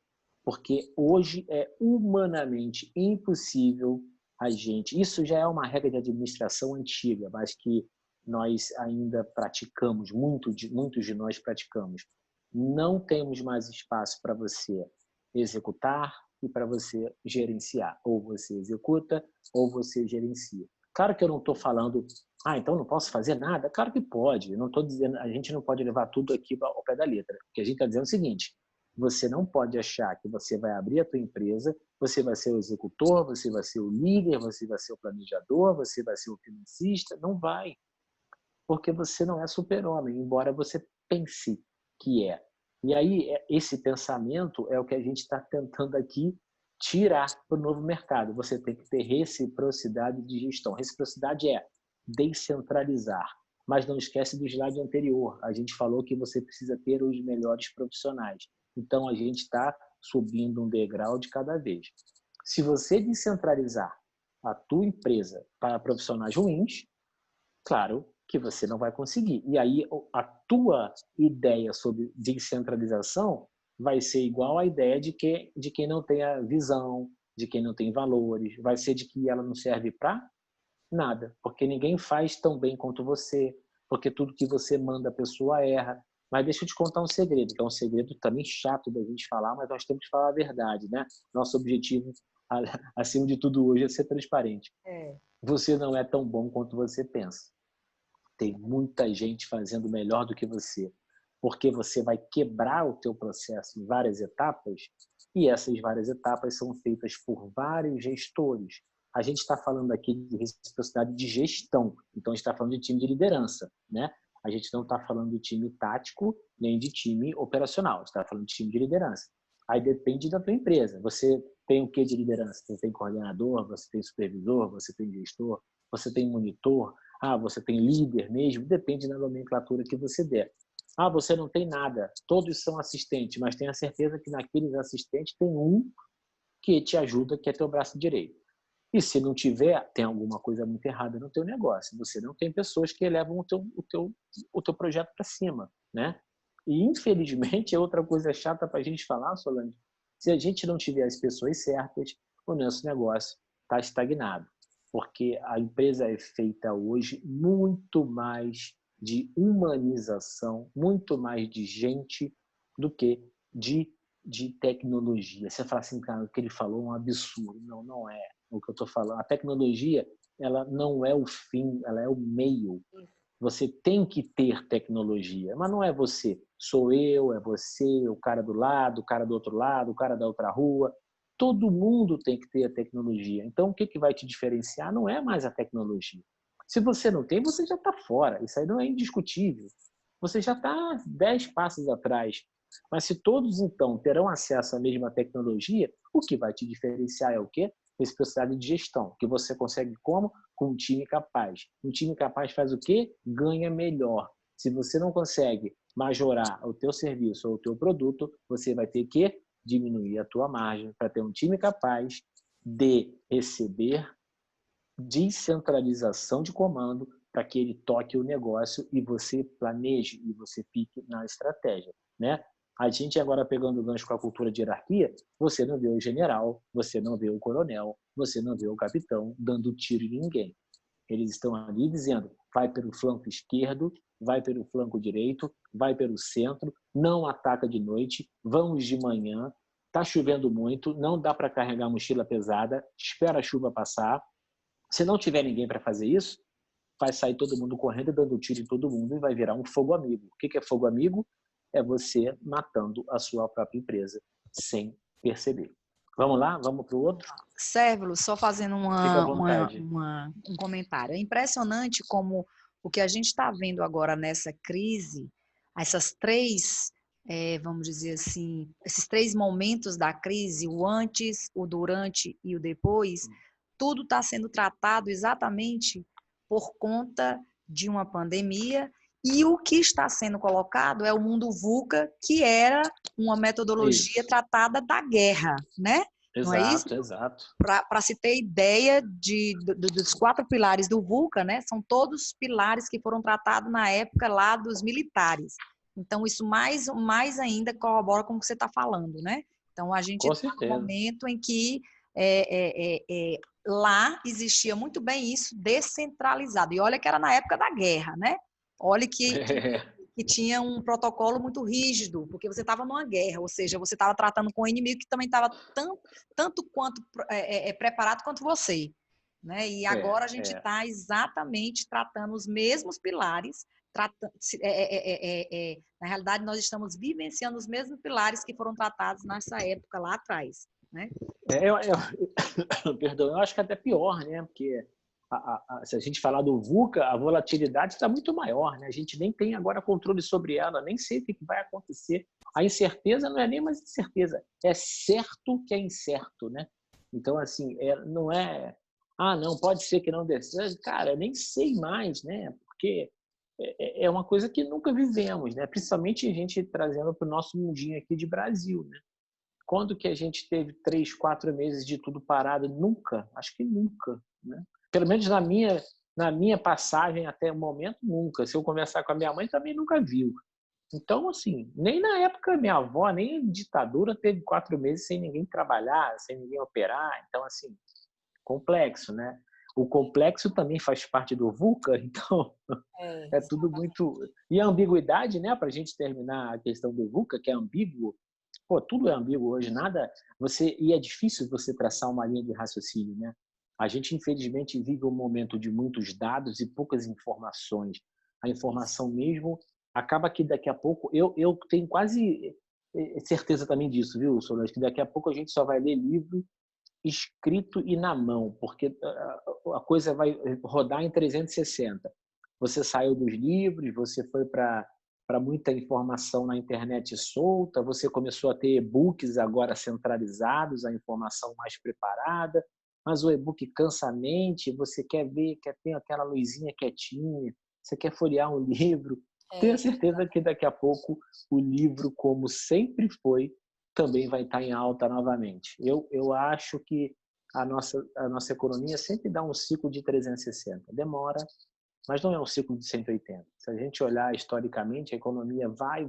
Porque hoje é humanamente impossível a gente... Isso já é uma regra de administração antiga, mas que nós ainda praticamos, muitos de nós praticamos. Não temos mais espaço para você executar e para você gerenciar. Ou você executa ou você gerencia. Claro que eu não estou falando, então não posso fazer nada. Claro que pode. Eu não estou dizendo, a gente não pode levar tudo aqui ao pé da letra. O que a gente está dizendo é o seguinte: você não pode achar que você vai abrir a tua empresa, você vai ser o executor, você vai ser o líder, você vai ser o planejador, você vai ser o financista. Não vai. Porque você não é super-homem, embora você pense que é. E aí, esse pensamento é o que a gente está tentando aqui tirar para o novo mercado. Você tem que ter reciprocidade de gestão. Reciprocidade é descentralizar. Mas não esquece do slide anterior. A gente falou que você precisa ter os melhores profissionais. Então, a gente está subindo um degrau de cada vez. Se você descentralizar a tua empresa para profissionais ruins, claro que você não vai conseguir. E aí a tua ideia sobre descentralização vai ser igual à ideia de quem não tem a visão, de quem não tem valores, vai ser de que ela não serve para nada, porque ninguém faz tão bem quanto você, porque tudo que você manda a pessoa erra. Mas deixa eu te contar um segredo, que é um segredo também chato da gente falar, mas nós temos que falar a verdade, né? Nosso objetivo, acima de tudo hoje, é ser transparente. Você não é tão bom quanto você pensa. Tem muita gente fazendo melhor do que você, porque você vai quebrar o teu processo em várias etapas, e essas várias etapas são feitas por vários gestores. A gente está falando aqui de reciprocidade de gestão, então a gente está falando de time de liderança, né? A gente não está falando de time tático, nem de time operacional, a gente está falando de time de liderança. Aí depende da tua empresa. Você tem o que de liderança? Você tem coordenador, você tem supervisor, você tem gestor, você tem monitor, você tem líder mesmo, depende da nomenclatura que você der. Você não tem nada, todos são assistentes, mas tenha certeza que naqueles assistentes tem um que te ajuda, que é teu braço direito. E se não tiver, tem alguma coisa muito errada no teu negócio. Você não tem pessoas que elevam o teu projeto para cima, né? E, infelizmente, é outra coisa chata para a gente falar, Solange. Se a gente não tiver as pessoas certas, o nosso negócio está estagnado. porque a empresa é feita hoje muito mais de humanização, muito mais de gente do que de tecnologia. Você fala assim, cara, o que ele falou é um absurdo. Não, não é o que eu estou falando. A tecnologia, ela não é o fim, ela é o meio. Você tem que ter tecnologia, mas não é você. Sou eu, é você, o cara do lado, o cara do outro lado, o cara da outra rua. Todo mundo tem que ter a tecnologia. Então, o que vai te diferenciar não é mais a tecnologia. Se você não tem, você já está fora. Isso aí não é indiscutível. Você já está 10 passos atrás. Mas se todos, então, terão acesso à mesma tecnologia, o que vai te diferenciar é o quê? Reciprocidade de gestão, que você consegue como? Com um time capaz. Um time capaz faz o quê? Ganha melhor. Se você não consegue majorar o teu serviço ou o teu produto, você vai ter que diminuir a tua margem para ter um time capaz de receber descentralização de comando para que ele toque o negócio e você planeje e você fique na estratégia, né? A gente agora pegando o gancho com a cultura de hierarquia, você não vê o general, você não vê o coronel, você não vê o capitão dando tiro em ninguém. Eles estão ali dizendo, vai pelo flanco esquerdo, vai pelo flanco direito, vai pelo centro, não ataca de noite, vamos de manhã, está chovendo muito, não dá para carregar mochila pesada, espera a chuva passar. Se não tiver ninguém para fazer isso, vai sair todo mundo correndo e dando tiro em todo mundo e vai virar um fogo amigo. O que é fogo amigo? É você matando a sua própria empresa sem perceber. Vamos lá? Vamos para o outro? Sérvulo, só fazendo Fica à vontade. um comentário. É impressionante como o que a gente está vendo agora nessa crise, essas três, vamos dizer assim, esses três momentos da crise, o antes, o durante e o depois, tudo está sendo tratado exatamente por conta de uma pandemia, e o que está sendo colocado é o mundo VUCA, que era uma metodologia Isso. tratada da guerra, né? Não é isso? Exato, exato. Para se ter ideia dos quatro pilares do VUCA, né? São todos pilares que foram tratados na época lá dos militares. Então, isso mais ainda corrobora com o que você está falando, né? Então, a gente Com está num certeza. momento em que lá existia muito bem isso descentralizado. E olha que era na época da guerra, né? Olha que tinha um protocolo muito rígido, porque você estava numa guerra, ou seja, você estava tratando com um inimigo que também estava tanto quanto preparado quanto você. Né? E agora a gente está exatamente tratando os mesmos pilares, na realidade nós estamos vivenciando os mesmos pilares que foram tratados nessa época lá atrás. Né? Perdão, eu acho que até pior, né? Porque se a gente falar do VUCA, a volatilidade está muito maior, né? A gente nem tem agora controle sobre ela, nem sei o que vai acontecer. A incerteza não é nem mais incerteza, é certo que é incerto, né? Então, assim, não é... Ah, não, pode ser que não dê certo. Cara, eu nem sei mais, né? Porque é uma coisa que nunca vivemos, né? Principalmente a gente trazendo para o nosso mundinho aqui de Brasil, né? Quando que a gente teve 3, 4 meses de tudo parado? Nunca, acho que nunca, né? Pelo menos na minha passagem até o momento, nunca. Se eu conversar com a minha mãe, também nunca viu. Então, assim, nem na época minha avó, nem a ditadura teve 4 meses sem ninguém trabalhar, sem ninguém operar. Então, assim, complexo, né? O complexo também faz parte do VUCA, então é tudo muito... E a ambiguidade, né, para a gente terminar a questão do VUCA, que é ambíguo, pô, tudo é ambíguo hoje, nada... E é difícil você traçar uma linha de raciocínio, né? A gente, infelizmente, vive um momento de muitos dados e poucas informações. A informação mesmo acaba que daqui a pouco... Eu tenho quase certeza também disso, viu, Solange? Que daqui a pouco a gente só vai ler livro escrito e na mão, porque a coisa vai rodar em 360. Você saiu dos livros, você foi para muita informação na internet solta, você começou a ter e-books agora centralizados, a informação mais preparada, mas o e-book cansa a mente, você quer ver, quer ter aquela luzinha quietinha, você quer folhear um livro. Tenha certeza que daqui a pouco o livro, como sempre foi, também vai estar em alta novamente. Eu acho que a nossa economia sempre dá um ciclo de 360. Demora, mas não é um ciclo de 180. Se a gente olhar historicamente, a economia vai,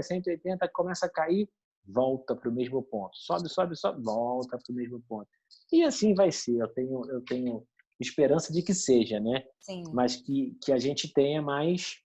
180, começa a cair, volta para o mesmo ponto. Sobe, sobe, sobe, volta para o mesmo ponto. E assim vai ser. Eu tenho esperança de que seja, né? Sim. Mas que a gente tenha mais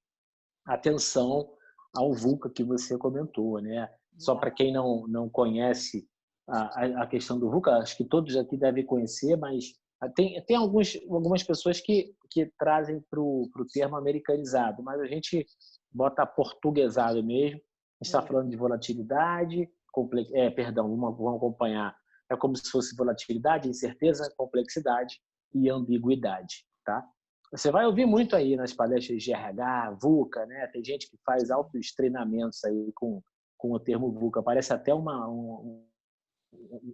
atenção ao VUCA que você comentou, né? Só para quem não conhece a questão do VUCA, acho que todos aqui devem conhecer, mas tem algumas pessoas que trazem para o termo americanizado, mas a gente bota portuguesado mesmo. A gente está falando de volatilidade, vamos acompanhar. É como se fosse volatilidade, incerteza, complexidade e ambiguidade, tá? Você vai ouvir muito aí nas palestras de RH, VUCA, né? Tem gente que faz altos treinamentos aí com o termo VUCA. Parece até um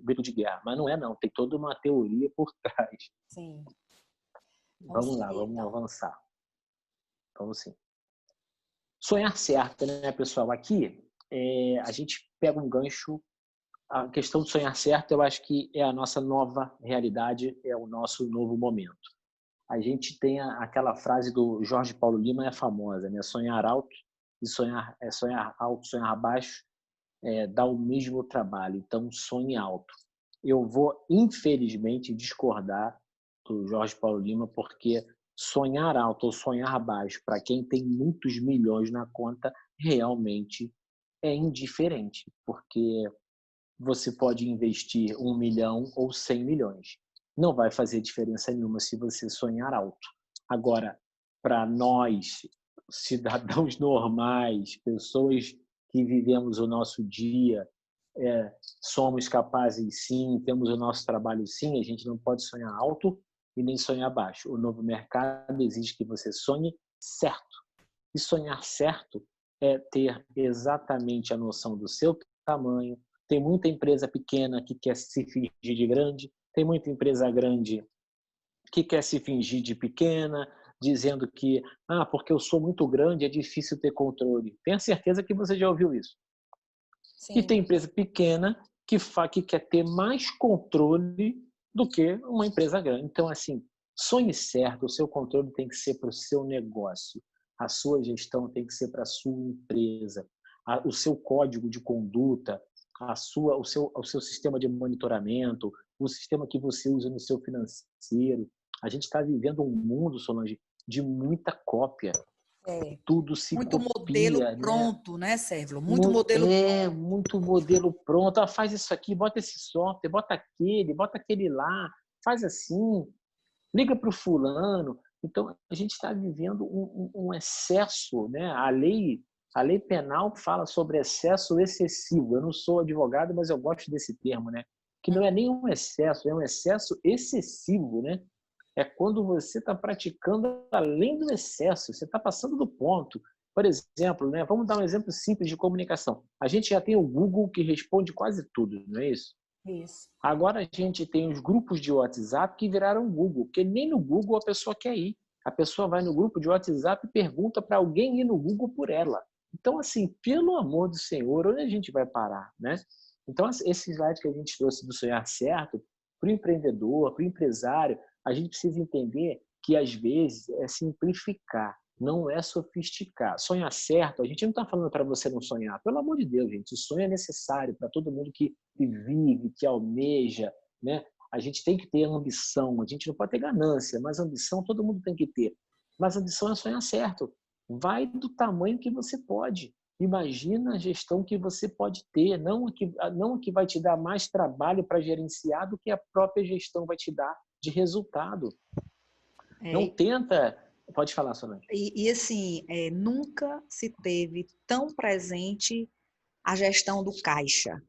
grito de guerra, mas não é não. Tem toda uma teoria por trás. Sim. Vamos lá, seguir, vamos então. avançar. Vamos sim. Sonhar certo, né, pessoal? Aqui a gente pega um gancho. A questão de sonhar certo, eu acho que é a nossa nova realidade, é o nosso novo momento. A gente tem aquela frase do Jorge Paulo Lima, é famosa, né? Sonhar alto e sonhar alto, sonhar baixo dá o mesmo trabalho. Então, sonhe alto. Eu vou, infelizmente, discordar do Jorge Paulo Lima, porque sonhar alto ou sonhar baixo, para quem tem muitos milhões na conta, realmente é indiferente, porque você pode investir 1 milhão ou 100 milhões. Não vai fazer diferença nenhuma se você sonhar alto. Agora, para nós, cidadãos normais, pessoas que vivemos o nosso dia, somos capazes sim, temos o nosso trabalho sim, a gente não pode sonhar alto e nem sonhar baixo. O novo mercado exige que você sonhe certo. E sonhar certo é ter exatamente a noção do seu tamanho. Tem muita empresa pequena que quer se fingir de grande, tem muita empresa grande que quer se fingir de pequena, dizendo que, porque eu sou muito grande, é difícil ter controle. Tenha certeza que você já ouviu isso. E Sim. tem empresa pequena que quer ter mais controle do que uma empresa grande. Então, assim, sonhe certo, o seu controle tem que ser para o seu negócio, a sua gestão tem que ser para a sua empresa, o seu código de conduta, o seu sistema de monitoramento, o sistema que você usa no seu financeiro. A gente está vivendo um mundo, Solange, de muita cópia. Tudo se Muito modelo copia, né? pronto, né, Sérvulo? Muito modelo Muito modelo pronto. Faz isso aqui, bota esse software, bota aquele lá, faz assim, liga para o fulano. Então, a gente está vivendo um excesso, né? A lei penal fala sobre excesso excessivo. Eu não sou advogado, mas eu gosto desse termo, né? Que não é nem um excesso, é um excesso excessivo, né? É quando você está praticando além do excesso, você está passando do ponto. Por exemplo, né, vamos dar um exemplo simples de comunicação. A gente já tem o Google que responde quase tudo, não é isso? isso. Agora a gente tem os grupos de WhatsApp que viraram Google, porque nem no Google a pessoa quer ir. A pessoa vai no grupo de WhatsApp e pergunta para alguém ir no Google por ela. Então, assim, pelo amor do Senhor, onde a gente vai parar, né? Então, esse slide que a gente trouxe do sonhar certo, para o empreendedor, para o empresário, a gente precisa entender que, às vezes, é simplificar, não é sofisticar. Sonhar certo, a gente não está falando para você não sonhar. Pelo amor de Deus, gente, o sonho é necessário para todo mundo que vive, que almeja, né? A gente tem que ter ambição, a gente não pode ter ganância, mas ambição todo mundo tem que ter. Mas ambição é sonhar certo. Vai do tamanho que você pode. Imagina a gestão que você pode ter, não a que vai te dar mais trabalho para gerenciar do que a própria gestão vai te dar de resultado. Não tenta... Pode falar, Solange. E assim, nunca se teve tão presente a gestão do caixa.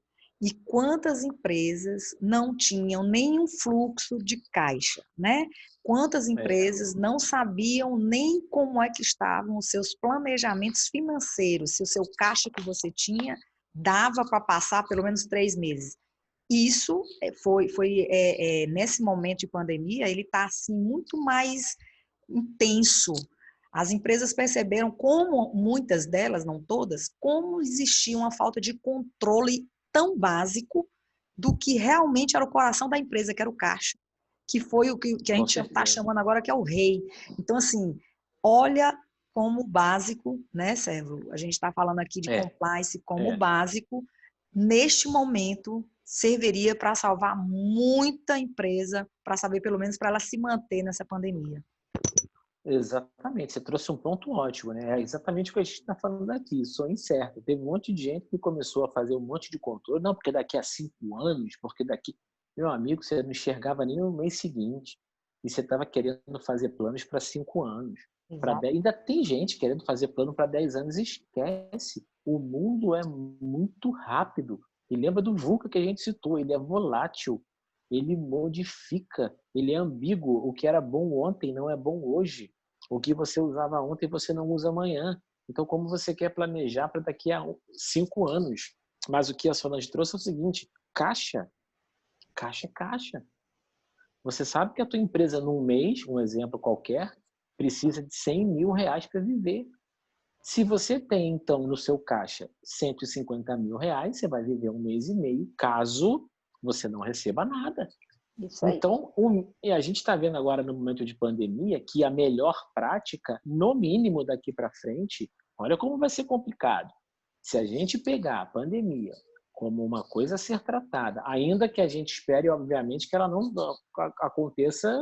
E quantas empresas não tinham nenhum fluxo de caixa, né? Quantas empresas não sabiam nem como é que estavam os seus planejamentos financeiros, se o seu caixa que você tinha dava para passar pelo menos 3 meses. Isso foi nesse momento de pandemia, ele está assim muito mais intenso. As empresas perceberam como, muitas delas, não todas, como existia uma falta de controle tão básico do que realmente era o coração da empresa, que era o caixa, que foi o que a gente está chamando agora que é o rei. Então, assim, olha como básico, né, Sérvulo? A gente está falando aqui de compliance como básico, neste momento, serviria para salvar muita empresa, para saber, pelo menos, para ela se manter nessa pandemia. Exatamente, você trouxe um ponto ótimo, né? É exatamente o que a gente está falando aqui, sonho incerto. Teve um monte de gente que começou a fazer um monte de controle, não, porque daqui a 5 anos, porque daqui. Meu amigo, você não enxergava nem no mês seguinte, e você estava querendo fazer planos para 5 anos. Para Exato. 10, ainda tem gente querendo fazer plano para 10 anos e esquece. O mundo é muito rápido. E lembra do VUCA que a gente citou, ele é volátil, ele modifica, ele é ambíguo. O que era bom ontem não é bom hoje. O que você usava ontem você não usa amanhã. Então, como você quer planejar para daqui a 5 anos? Mas o que a Solange trouxe é o seguinte: caixa. Caixa é caixa. Você sabe que a tua empresa, num mês, um exemplo qualquer, precisa de 100 mil reais para viver. Se você tem, então, no seu caixa 150 mil reais, você vai viver um mês e meio, caso você não receba nada. Isso aí. Então, e a gente está vendo agora no momento de pandemia que a melhor prática, no mínimo daqui para frente, olha como vai ser complicado. Se a gente pegar a pandemia como uma coisa a ser tratada, ainda que a gente espere, obviamente, que ela não aconteça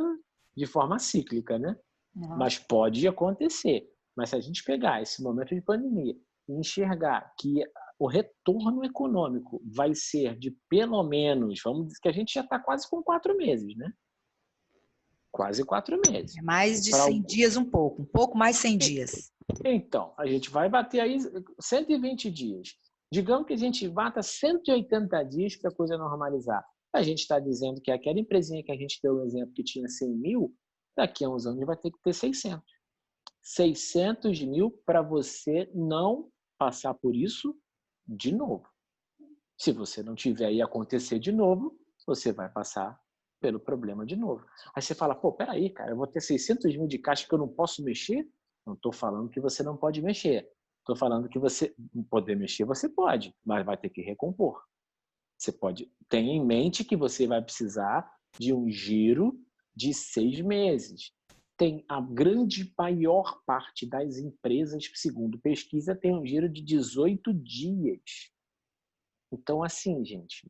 de forma cíclica, né? Não. Mas pode acontecer. Mas se a gente pegar esse momento de pandemia e enxergar que o retorno econômico vai ser de pelo menos, vamos dizer que a gente já está quase com 4 meses, né? Quase 4 meses. É mais de Pra, 100 dias um pouco mais de 100 dias. então, a gente vai bater aí 120 dias. Digamos que a gente bata 180 dias para a coisa normalizar. A gente está dizendo que aquela empresinha que a gente deu o exemplo que tinha 100 mil, daqui a uns anos vai ter que ter 600. 600 mil para você não passar por isso de novo. Se você não tiver aí acontecer de novo, você vai passar pelo problema de novo. Aí você fala, pô, peraí, cara, eu vou ter 600 mil de caixa que eu não posso mexer? Não estou falando que você não pode mexer. Estou falando que você poder mexer, você pode, mas vai ter que recompor. Você pode ter em mente que você vai precisar de um giro de 6 meses. Tem a grande maior parte das empresas, segundo pesquisa, tem um giro de 18 dias. Então, assim, gente,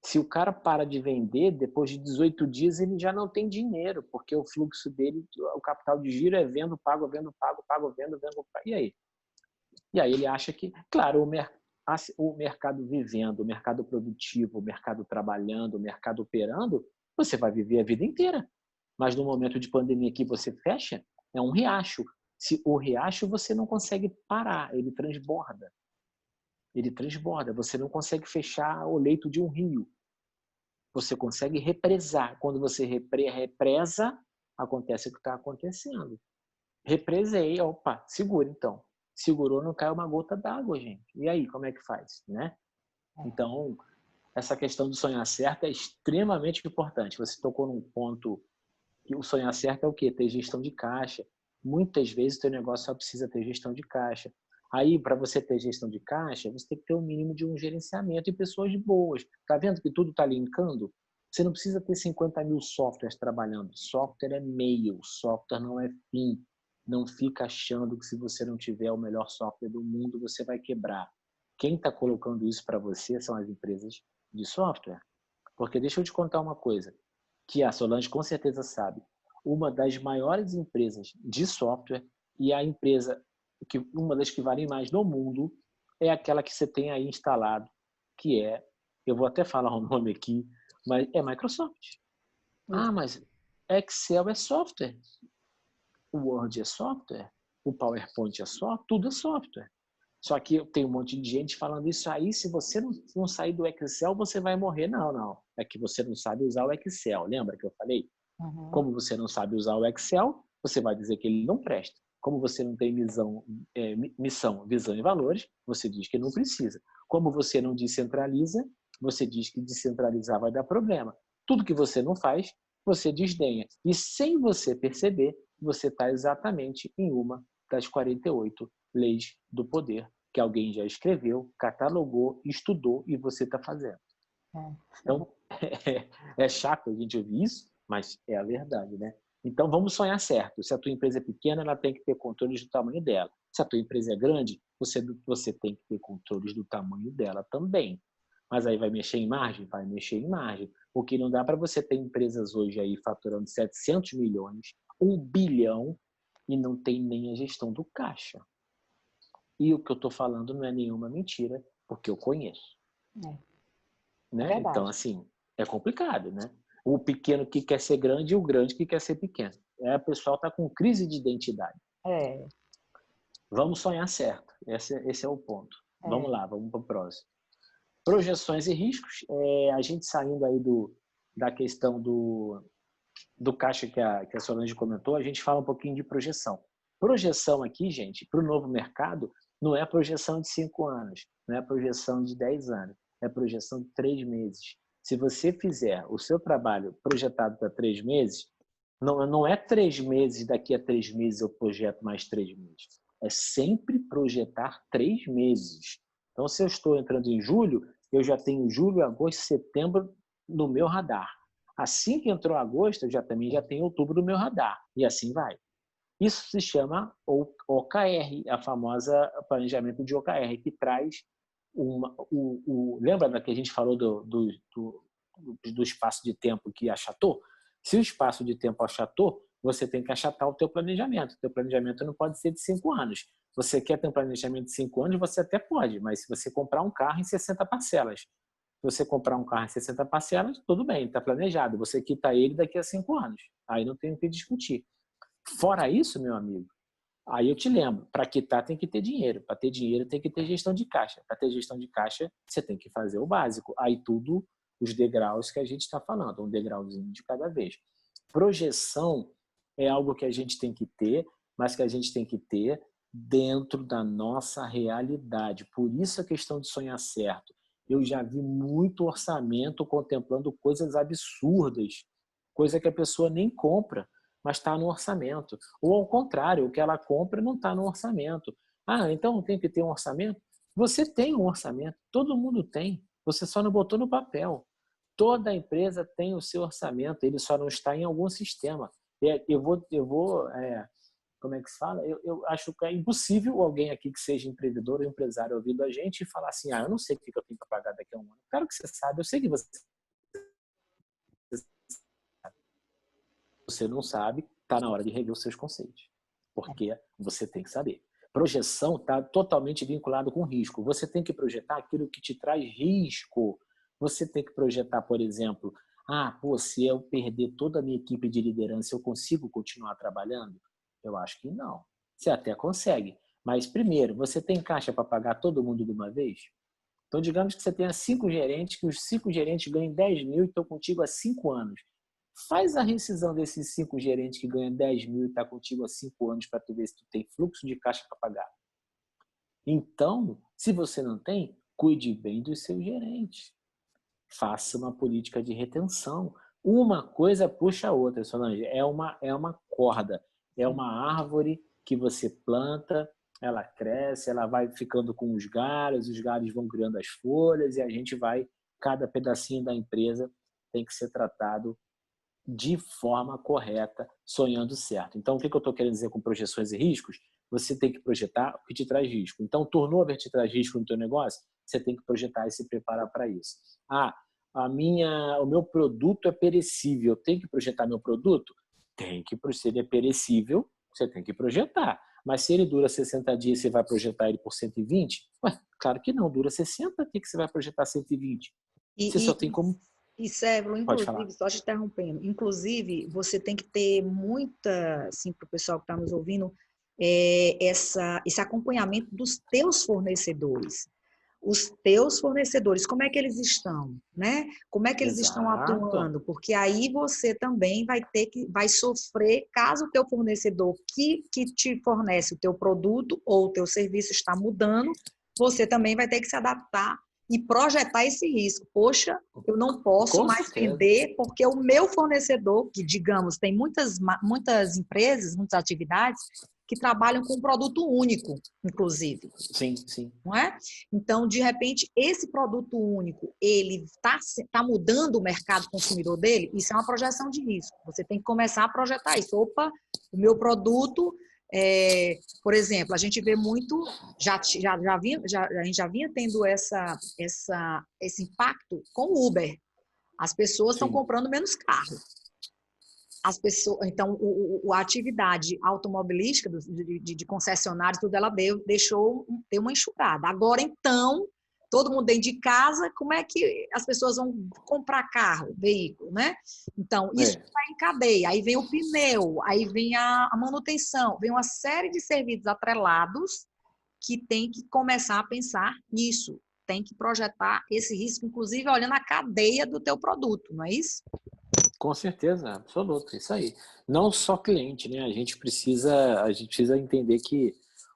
se o cara para de vender, depois de 18 dias ele já não tem dinheiro, porque o fluxo dele, o capital de giro é vendo, pago, vendo, pago. E aí? E aí ele acha que, claro, o mercado vivendo, o mercado produtivo, o mercado trabalhando, o mercado operando, você vai viver a vida inteira. Mas no momento de pandemia que você fecha, é um riacho. Se o riacho você não consegue parar, ele transborda. Ele transborda. Você não consegue fechar o leito de um rio. Você consegue represar. Quando você represa, acontece o que está acontecendo. Represei, opa, segura então. Segurou, não cai uma gota d'água, gente. E aí, como é que faz, né? Então, essa questão do sonhar certo é extremamente importante. Você tocou num ponto que o sonhar certo é o quê? Ter gestão de caixa. Muitas vezes o teu negócio só precisa ter gestão de caixa. Aí, para você ter gestão de caixa, você tem que ter o mínimo de um gerenciamento e pessoas boas. Tá vendo que tudo está linkando? Você não precisa ter 50 mil softwares trabalhando. Software é meio, software não é fim. Não fica achando que se você não tiver o melhor software do mundo, você vai quebrar. Quem está colocando isso para você são as empresas de software. Porque deixa eu te contar uma coisa que a Solange com certeza sabe. Uma das maiores empresas de software e a empresa, uma das que valem mais no mundo, é aquela que você tem aí instalado, que é, eu vou até falar o nome aqui, mas é Microsoft. Ah, mas Excel é software, o Word é software, o PowerPoint é software, tudo é software. Só que tem um monte de gente falando isso aí, se você não sair do Excel, você vai morrer. Não, não. É que você não sabe usar o Excel. Lembra que eu falei? Uhum. Como você não sabe usar o Excel, você vai dizer que ele não presta. Como você não tem missão, visão e valores, você diz que não precisa. Como você não descentraliza, você diz que descentralizar vai dar problema. Tudo que você não faz, você desdenha. E sem você perceber, você está exatamente em uma das 48 leis do poder que alguém já escreveu, catalogou, estudou e você está fazendo. Então, é chato a gente ouvir isso, mas é a verdade, né? Então, vamos sonhar certo. Se a tua empresa é pequena, ela tem que ter controles do tamanho dela. Se a tua empresa é grande, você tem que ter controles do tamanho dela também. Mas aí vai mexer em margem? Vai mexer em margem. Porque não dá para você ter empresas hoje aí faturando 700 milhões, 1 bilhão, e não tem nem a gestão do caixa. E o que eu estou falando não é nenhuma mentira, porque eu conheço. Né? Então, assim, é complicado, né? O pequeno que quer ser grande e o grande que quer ser pequeno. O pessoal está com crise de identidade. Vamos sonhar certo. Esse é o ponto. Vamos lá, vamos para o próximo. Projeções e riscos. A gente saindo aí da questão do caixa que a Solange comentou, a gente fala um pouquinho de projeção. Projeção aqui, gente, para o novo mercado, não é projeção de 5 anos, não é projeção de 10 anos, é projeção de 3 meses. Se você fizer o seu trabalho projetado para 3 meses, não é 3 meses, daqui a 3 meses eu projeto mais 3 meses. É sempre projetar 3 meses. Então, se eu estou entrando em julho, eu já tenho julho, agosto, setembro no meu radar. Assim que entrou agosto, eu também já tenho outubro no meu radar. E assim vai. Isso se chama OKR, a famosa planejamento de OKR, que traz lembra da que a gente falou do espaço de tempo que achatou? Se o espaço de tempo achatou, você tem que achatar o teu planejamento. O teu planejamento não pode ser de 5 anos. Você quer ter um planejamento de 5 anos, você até pode, mas se você comprar um carro em 60 parcelas, se você comprar um carro em 60 parcelas, tudo bem, está planejado. Você quita ele daqui a 5 anos. Aí não tem o que discutir. Fora isso, meu amigo, aí eu te lembro, para quitar tem que ter dinheiro. Para ter dinheiro tem que ter gestão de caixa. Para ter gestão de caixa, você tem que fazer o básico. Aí tudo, os degraus que a gente está falando, um degrauzinho de cada vez. Projeção é algo que a gente tem que ter, mas que a gente tem que ter dentro da nossa realidade. Por isso a questão de sonhar certo. Eu já vi muito orçamento contemplando coisas absurdas, coisa que a pessoa nem compra, mas está no orçamento. Ou ao contrário, o que ela compra não está no orçamento. Ah, então tem que ter um orçamento? Você tem um orçamento, todo mundo tem. Você só não botou no papel. Toda empresa tem o seu orçamento, ele só não está em algum sistema. Como é que se fala? Eu acho que é impossível alguém aqui que seja empreendedor ou empresário ouvindo a gente e falar assim, eu não sei o que eu tenho para pagar daqui a um ano. Claro que você sabe, eu sei que você não sabe, está na hora de rever os seus conceitos, porque você tem que saber. Projeção está totalmente vinculado com risco. Você tem que projetar aquilo que te traz risco. Você tem que projetar, por exemplo, se eu perder toda a minha equipe de liderança, eu consigo continuar trabalhando? Eu acho que não. Você até consegue. Mas, primeiro, você tem caixa para pagar todo mundo de uma vez? Então, digamos que você tenha 5 gerentes, que os 5 gerentes ganhem 10 mil e estão contigo há 5 anos. Faz a rescisão desses 5 gerentes que ganham 10 mil e está contigo há 5 anos para tu ver se tu tem fluxo de caixa para pagar. Então, se você não tem, cuide bem dos seus gerentes. Faça uma política de retenção. Uma coisa puxa a outra, Solange. É uma corda, é uma árvore que você planta, ela cresce, ela vai ficando com os galhos vão criando as folhas e a gente vai, cada pedacinho da empresa tem que ser tratado de forma correta, sonhando certo. Então, o que eu estou querendo dizer com projeções e riscos? Você tem que projetar o que te traz risco. Então, turnover te traz risco no teu negócio? Você tem que projetar e se preparar para isso. O meu produto é perecível, eu tenho que projetar meu produto? Tem que, se ele é perecível, você tem que projetar. Mas se ele dura 60 dias, você vai projetar ele por 120? Claro que não, dura 60, por que você vai projetar 120? Você só tem como... E, Sérgio, inclusive, só te interrompendo, inclusive, você tem que ter muita, assim, para o pessoal que está nos ouvindo, esse acompanhamento dos teus fornecedores. Os teus fornecedores, como é que eles estão, né? Como é que eles estão atuando? Porque aí você também vai sofrer, caso o teu fornecedor que te fornece o teu produto ou o teu serviço está mudando, você também vai ter que se adaptar e projetar esse risco. Poxa, eu não posso mais vender porque o meu fornecedor, que, digamos, tem muitas empresas, muitas atividades, que trabalham com um produto único, inclusive. Sim, sim. Não é? Então, de repente, esse produto único, ele tá mudando o mercado consumidor dele? Isso é uma projeção de risco. Você tem que começar a projetar isso. Opa, o meu produto Por exemplo, a gente vê muito, a gente já vinha tendo esse impacto com o Uber. As pessoas estão Sim. comprando menos carro. As pessoas, então, a atividade automobilística de concessionários, tudo, ela deixou ter uma enxugada. Agora, então, todo mundo dentro de casa, como é que as pessoas vão comprar carro, veículo, né? Então, isso vai em cadeia. Aí vem o pneu, aí vem a manutenção, vem uma série de serviços atrelados que tem que começar a pensar nisso. Tem que projetar esse risco, inclusive olhando a cadeia do teu produto, não é isso? Com certeza, absoluto, isso aí. Não só cliente, né? A gente precisa entender que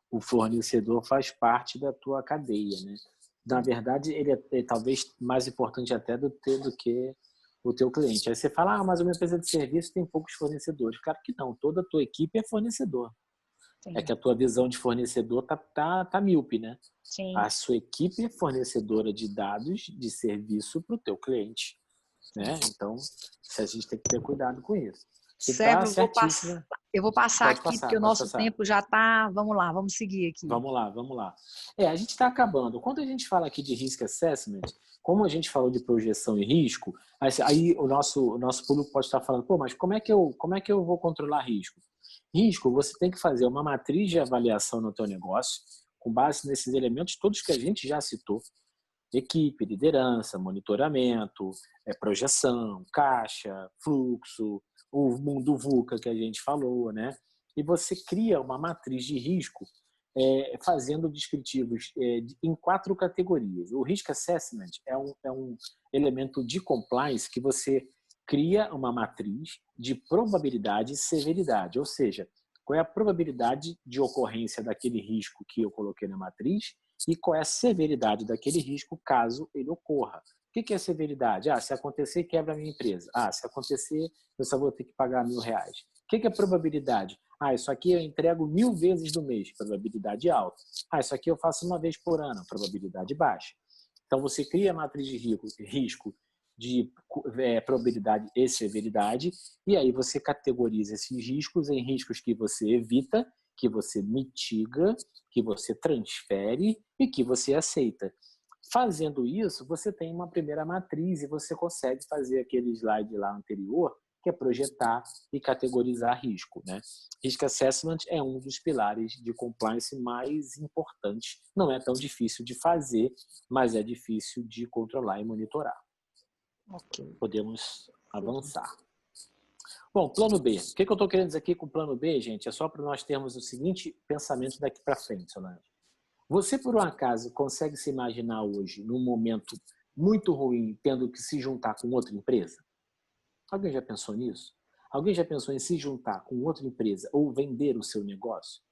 o fornecedor faz parte da tua cadeia, né? Na verdade, ele é talvez mais importante até do que o teu cliente. Aí você fala, mas uma empresa de serviço tem poucos fornecedores. Claro que não, toda a tua equipe é fornecedor. É Sim, que a tua visão de fornecedor tá míope, né? sim, A sua equipe é fornecedora de dados de serviço para o teu cliente, sim. né? Então, a gente tem que ter cuidado com isso. Você está Sérgio, certíssima. eu vou passar Pode aqui, porque passar, o pode nosso passar. tempo já está. Vamos lá, vamos seguir aqui. Vamos lá, vamos lá. A gente está acabando. Quando a gente fala aqui de risk assessment, como a gente falou de projeção e risco, aí o nosso público pode estar falando, pô, mas como é que eu vou controlar risco? Risco, você tem que fazer uma matriz de avaliação no teu negócio, com base nesses elementos todos que a gente já citou: equipe, liderança, monitoramento, projeção, caixa, fluxo, o mundo VUCA que a gente falou, né? E você cria uma matriz de risco fazendo descritivos em 4 categorias. O Risk Assessment é um elemento de compliance que você cria uma matriz de probabilidade e severidade, ou seja, qual é a probabilidade de ocorrência daquele risco que eu coloquei na matriz e qual é a severidade daquele risco caso ele ocorra. O que é severidade? Se acontecer, quebra a minha empresa. Se acontecer, eu só vou ter que pagar R$1.000. O que é probabilidade? Isso aqui eu entrego 1.000 vezes no mês, probabilidade alta. Isso aqui eu faço uma vez por ano, probabilidade baixa. Então, você cria a matriz de risco de probabilidade e severidade, e aí você categoriza esses riscos em riscos que você evita, que você mitiga, que você transfere e que você aceita. Fazendo isso, você tem uma primeira matriz e você consegue fazer aquele slide lá anterior, que é projetar e categorizar risco, né? Risk Assessment é um dos pilares de compliance mais importantes. Não é tão difícil de fazer, mas é difícil de controlar e monitorar. Ok. Podemos avançar. Bom, plano B. O que eu estou querendo dizer aqui com o plano B, gente? É só para nós termos o seguinte pensamento daqui para frente, Solange. Você, por um acaso, consegue se imaginar hoje, num momento muito ruim, tendo que se juntar com outra empresa? Alguém já pensou nisso? Alguém já pensou em se juntar com outra empresa ou vender o seu negócio?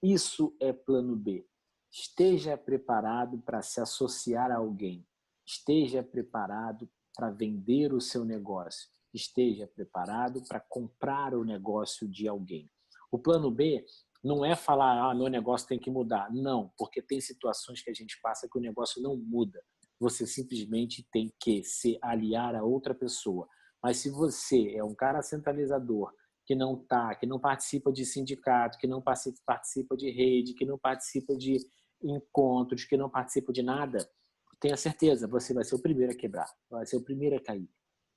Isso é plano B. Esteja preparado para se associar a alguém. Esteja preparado para vender o seu negócio. Esteja preparado para comprar o negócio de alguém. O plano B não é falar, meu negócio tem que mudar. Não, porque tem situações que a gente passa que o negócio não muda. Você simplesmente tem que se aliar a outra pessoa. Mas se você é um cara centralizador, que não participa de sindicato, que não participa de rede, que não participa de encontros, que não participa de nada, tenha certeza, você vai ser o primeiro a quebrar, vai ser o primeiro a cair.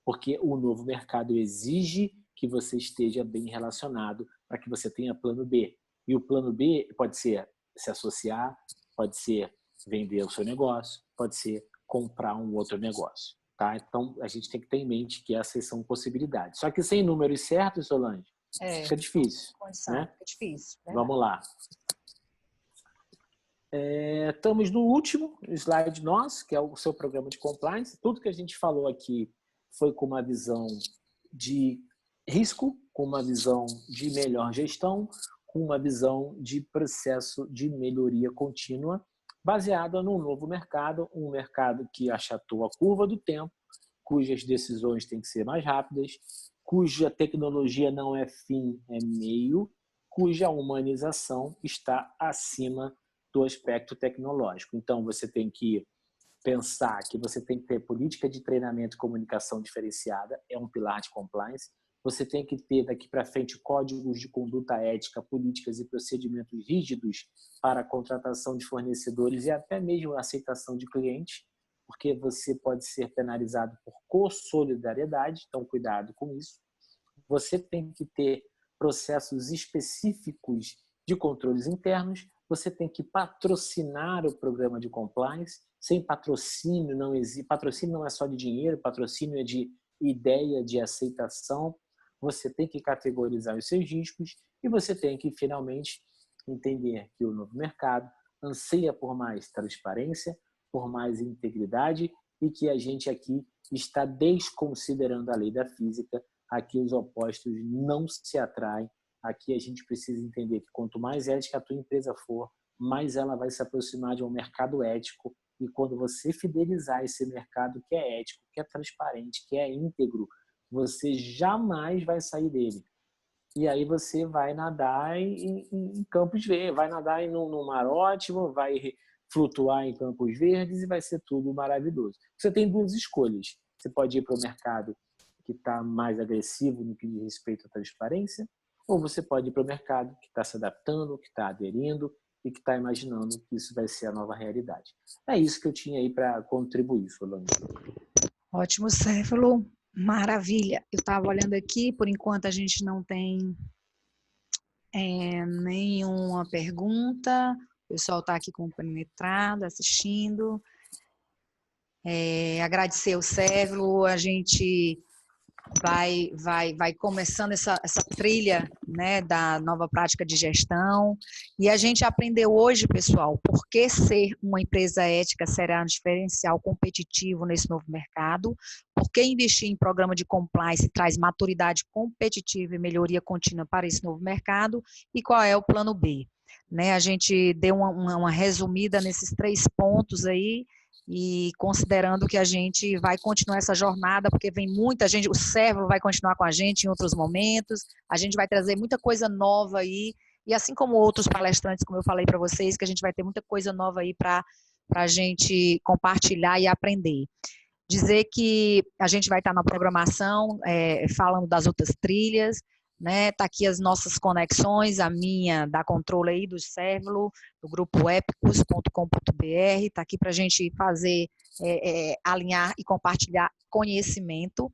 Porque o novo mercado exige que você esteja bem relacionado para que você tenha plano B. E o plano B pode ser se associar, pode ser vender o seu negócio, pode ser comprar um outro negócio. Tá? Então, a gente tem que ter em mente que essas são possibilidades. Só que sem números certos, Solange, fica difícil. Condição, Né? fica difícil, verdade. Vamos lá. Estamos no último slide nosso, que é o seu programa de compliance. Tudo que a gente falou aqui foi com uma visão de risco, com uma visão de melhor gestão, com uma visão de processo de melhoria contínua, baseada num novo mercado, um mercado que achatou a curva do tempo, cujas decisões têm que ser mais rápidas, cuja tecnologia não é fim, é meio, cuja humanização está acima do aspecto tecnológico. Então, você tem que pensar que você tem que ter política de treinamento e comunicação diferenciada, é um pilar de compliance. você tem que ter daqui para frente códigos de conduta ética, políticas e procedimentos rígidos para a contratação de fornecedores e até mesmo a aceitação de clientes, porque você pode ser penalizado por co-solidariedade, então cuidado com isso. Você tem que ter processos específicos de controles internos, você tem que patrocinar o programa de compliance. Sem patrocínio não existe, patrocínio não é só de dinheiro, patrocínio é de ideia, de aceitação. Você tem que categorizar os seus riscos e você tem que finalmente entender que o novo mercado anseia por mais transparência, por mais integridade e que a gente aqui está desconsiderando a lei da física. Aqui os opostos não se atraem. Aqui a gente precisa entender que quanto mais ética a tua empresa for, mais ela vai se aproximar de um mercado ético. E quando você fidelizar esse mercado que é ético, que é transparente, que é íntegro, você jamais vai sair dele. E aí você vai nadar em campos verdes, vai nadar no mar ótimo, vai flutuar em campos verdes e vai ser tudo maravilhoso. Você tem duas escolhas. Você pode ir para o mercado que está mais agressivo no que diz respeito à transparência, ou você pode ir para o mercado que está se adaptando, que está aderindo e que está imaginando que isso vai ser a nova realidade. É isso que eu tinha aí para contribuir, Solange. Ótimo, Céfalo. Maravilha. Eu estava olhando aqui, por enquanto a gente não tem nenhuma pergunta. O pessoal está aqui compenetrado, assistindo. Agradecer ao Céfalo, a gente vai começando essa trilha, né, da nova prática de gestão, e a gente aprendeu hoje, pessoal, por que ser uma empresa ética será um diferencial competitivo nesse novo mercado, por que investir em programa de compliance traz maturidade competitiva e melhoria contínua para esse novo mercado, e qual é o plano B. Né, a gente deu uma resumida nesses 3 pontos aí, e considerando que a gente vai continuar essa jornada, porque vem muita gente, o Céfalo vai continuar com a gente em outros momentos, a gente vai trazer muita coisa nova aí, e assim como outros palestrantes, como eu falei para vocês, que a gente vai ter muita coisa nova aí para a gente compartilhar e aprender. Dizer que a gente vai estar na programação, falando das outras trilhas, né? Tá aqui as nossas conexões, a minha da Controle aí, do Céfalo, do grupo epicus.com.br, tá aqui para a gente fazer, alinhar e compartilhar conhecimento,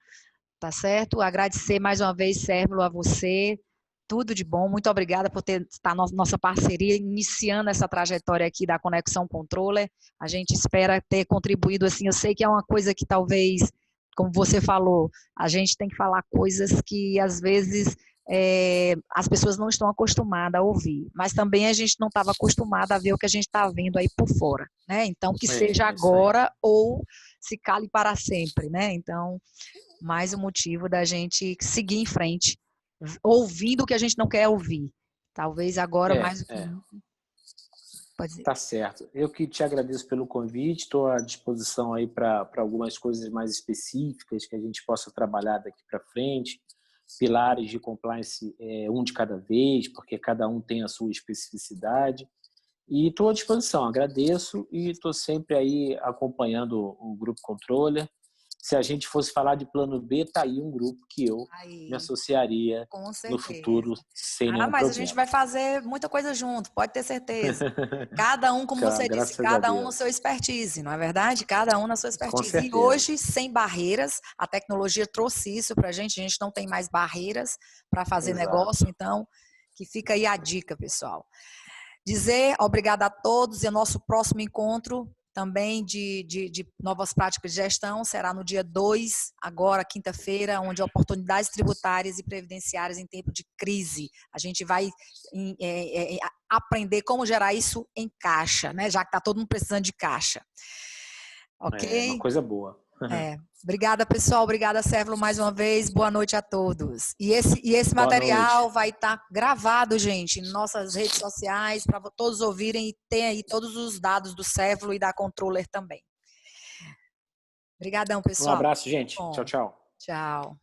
tá certo? Agradecer mais uma vez, Céfalo, a você, tudo de bom, muito obrigada por estar nossa parceria, iniciando essa trajetória aqui da Conexão Controller, a gente espera ter contribuído, assim, eu sei que é uma coisa que talvez, como você falou, a gente tem que falar coisas que às vezes as pessoas não estão acostumadas a ouvir, mas também a gente não estava acostumada a ver o que a gente está vendo aí por fora, né? Então, que seja agora ou se cale para sempre, né? Então, mais um motivo da gente seguir em frente, ouvindo o que a gente não quer ouvir. Talvez agora mais do que nunca. Pode dizer. Tá certo. Eu que te agradeço pelo convite, estou à disposição aí para algumas coisas mais específicas que a gente possa trabalhar daqui para frente. Pilares de compliance, um de cada vez, porque cada um tem a sua especificidade. E estou à disposição, agradeço e estou sempre aí acompanhando o Grupo Controller. Se a gente fosse falar de plano B, tá aí um grupo que eu me associaria no futuro sem nenhum mas problema. a gente vai fazer muita coisa junto, pode ter certeza. Cada um, como você disse, cada um no seu expertise, não é verdade? Cada um na sua expertise. E hoje, sem barreiras, a tecnologia trouxe isso para a gente não tem mais barreiras para fazer negócio, então, que fica aí a dica, pessoal. Dizer obrigada a todos e o nosso próximo encontro também de novas práticas de gestão será no dia 2, agora, quinta-feira, onde oportunidades tributárias e previdenciárias em tempo de crise. A gente vai aprender como gerar isso em caixa, né? Já que está todo mundo precisando de caixa. Ok? É uma coisa boa. Obrigada, pessoal. Obrigada, Céfalo, mais uma vez. Boa noite a todos. E esse material vai estar gravado, gente, em nossas redes sociais, para todos ouvirem e ter aí todos os dados do Céfalo e da Controller também. Obrigadão, pessoal. Um abraço, gente. Tchau, tchau. Tchau.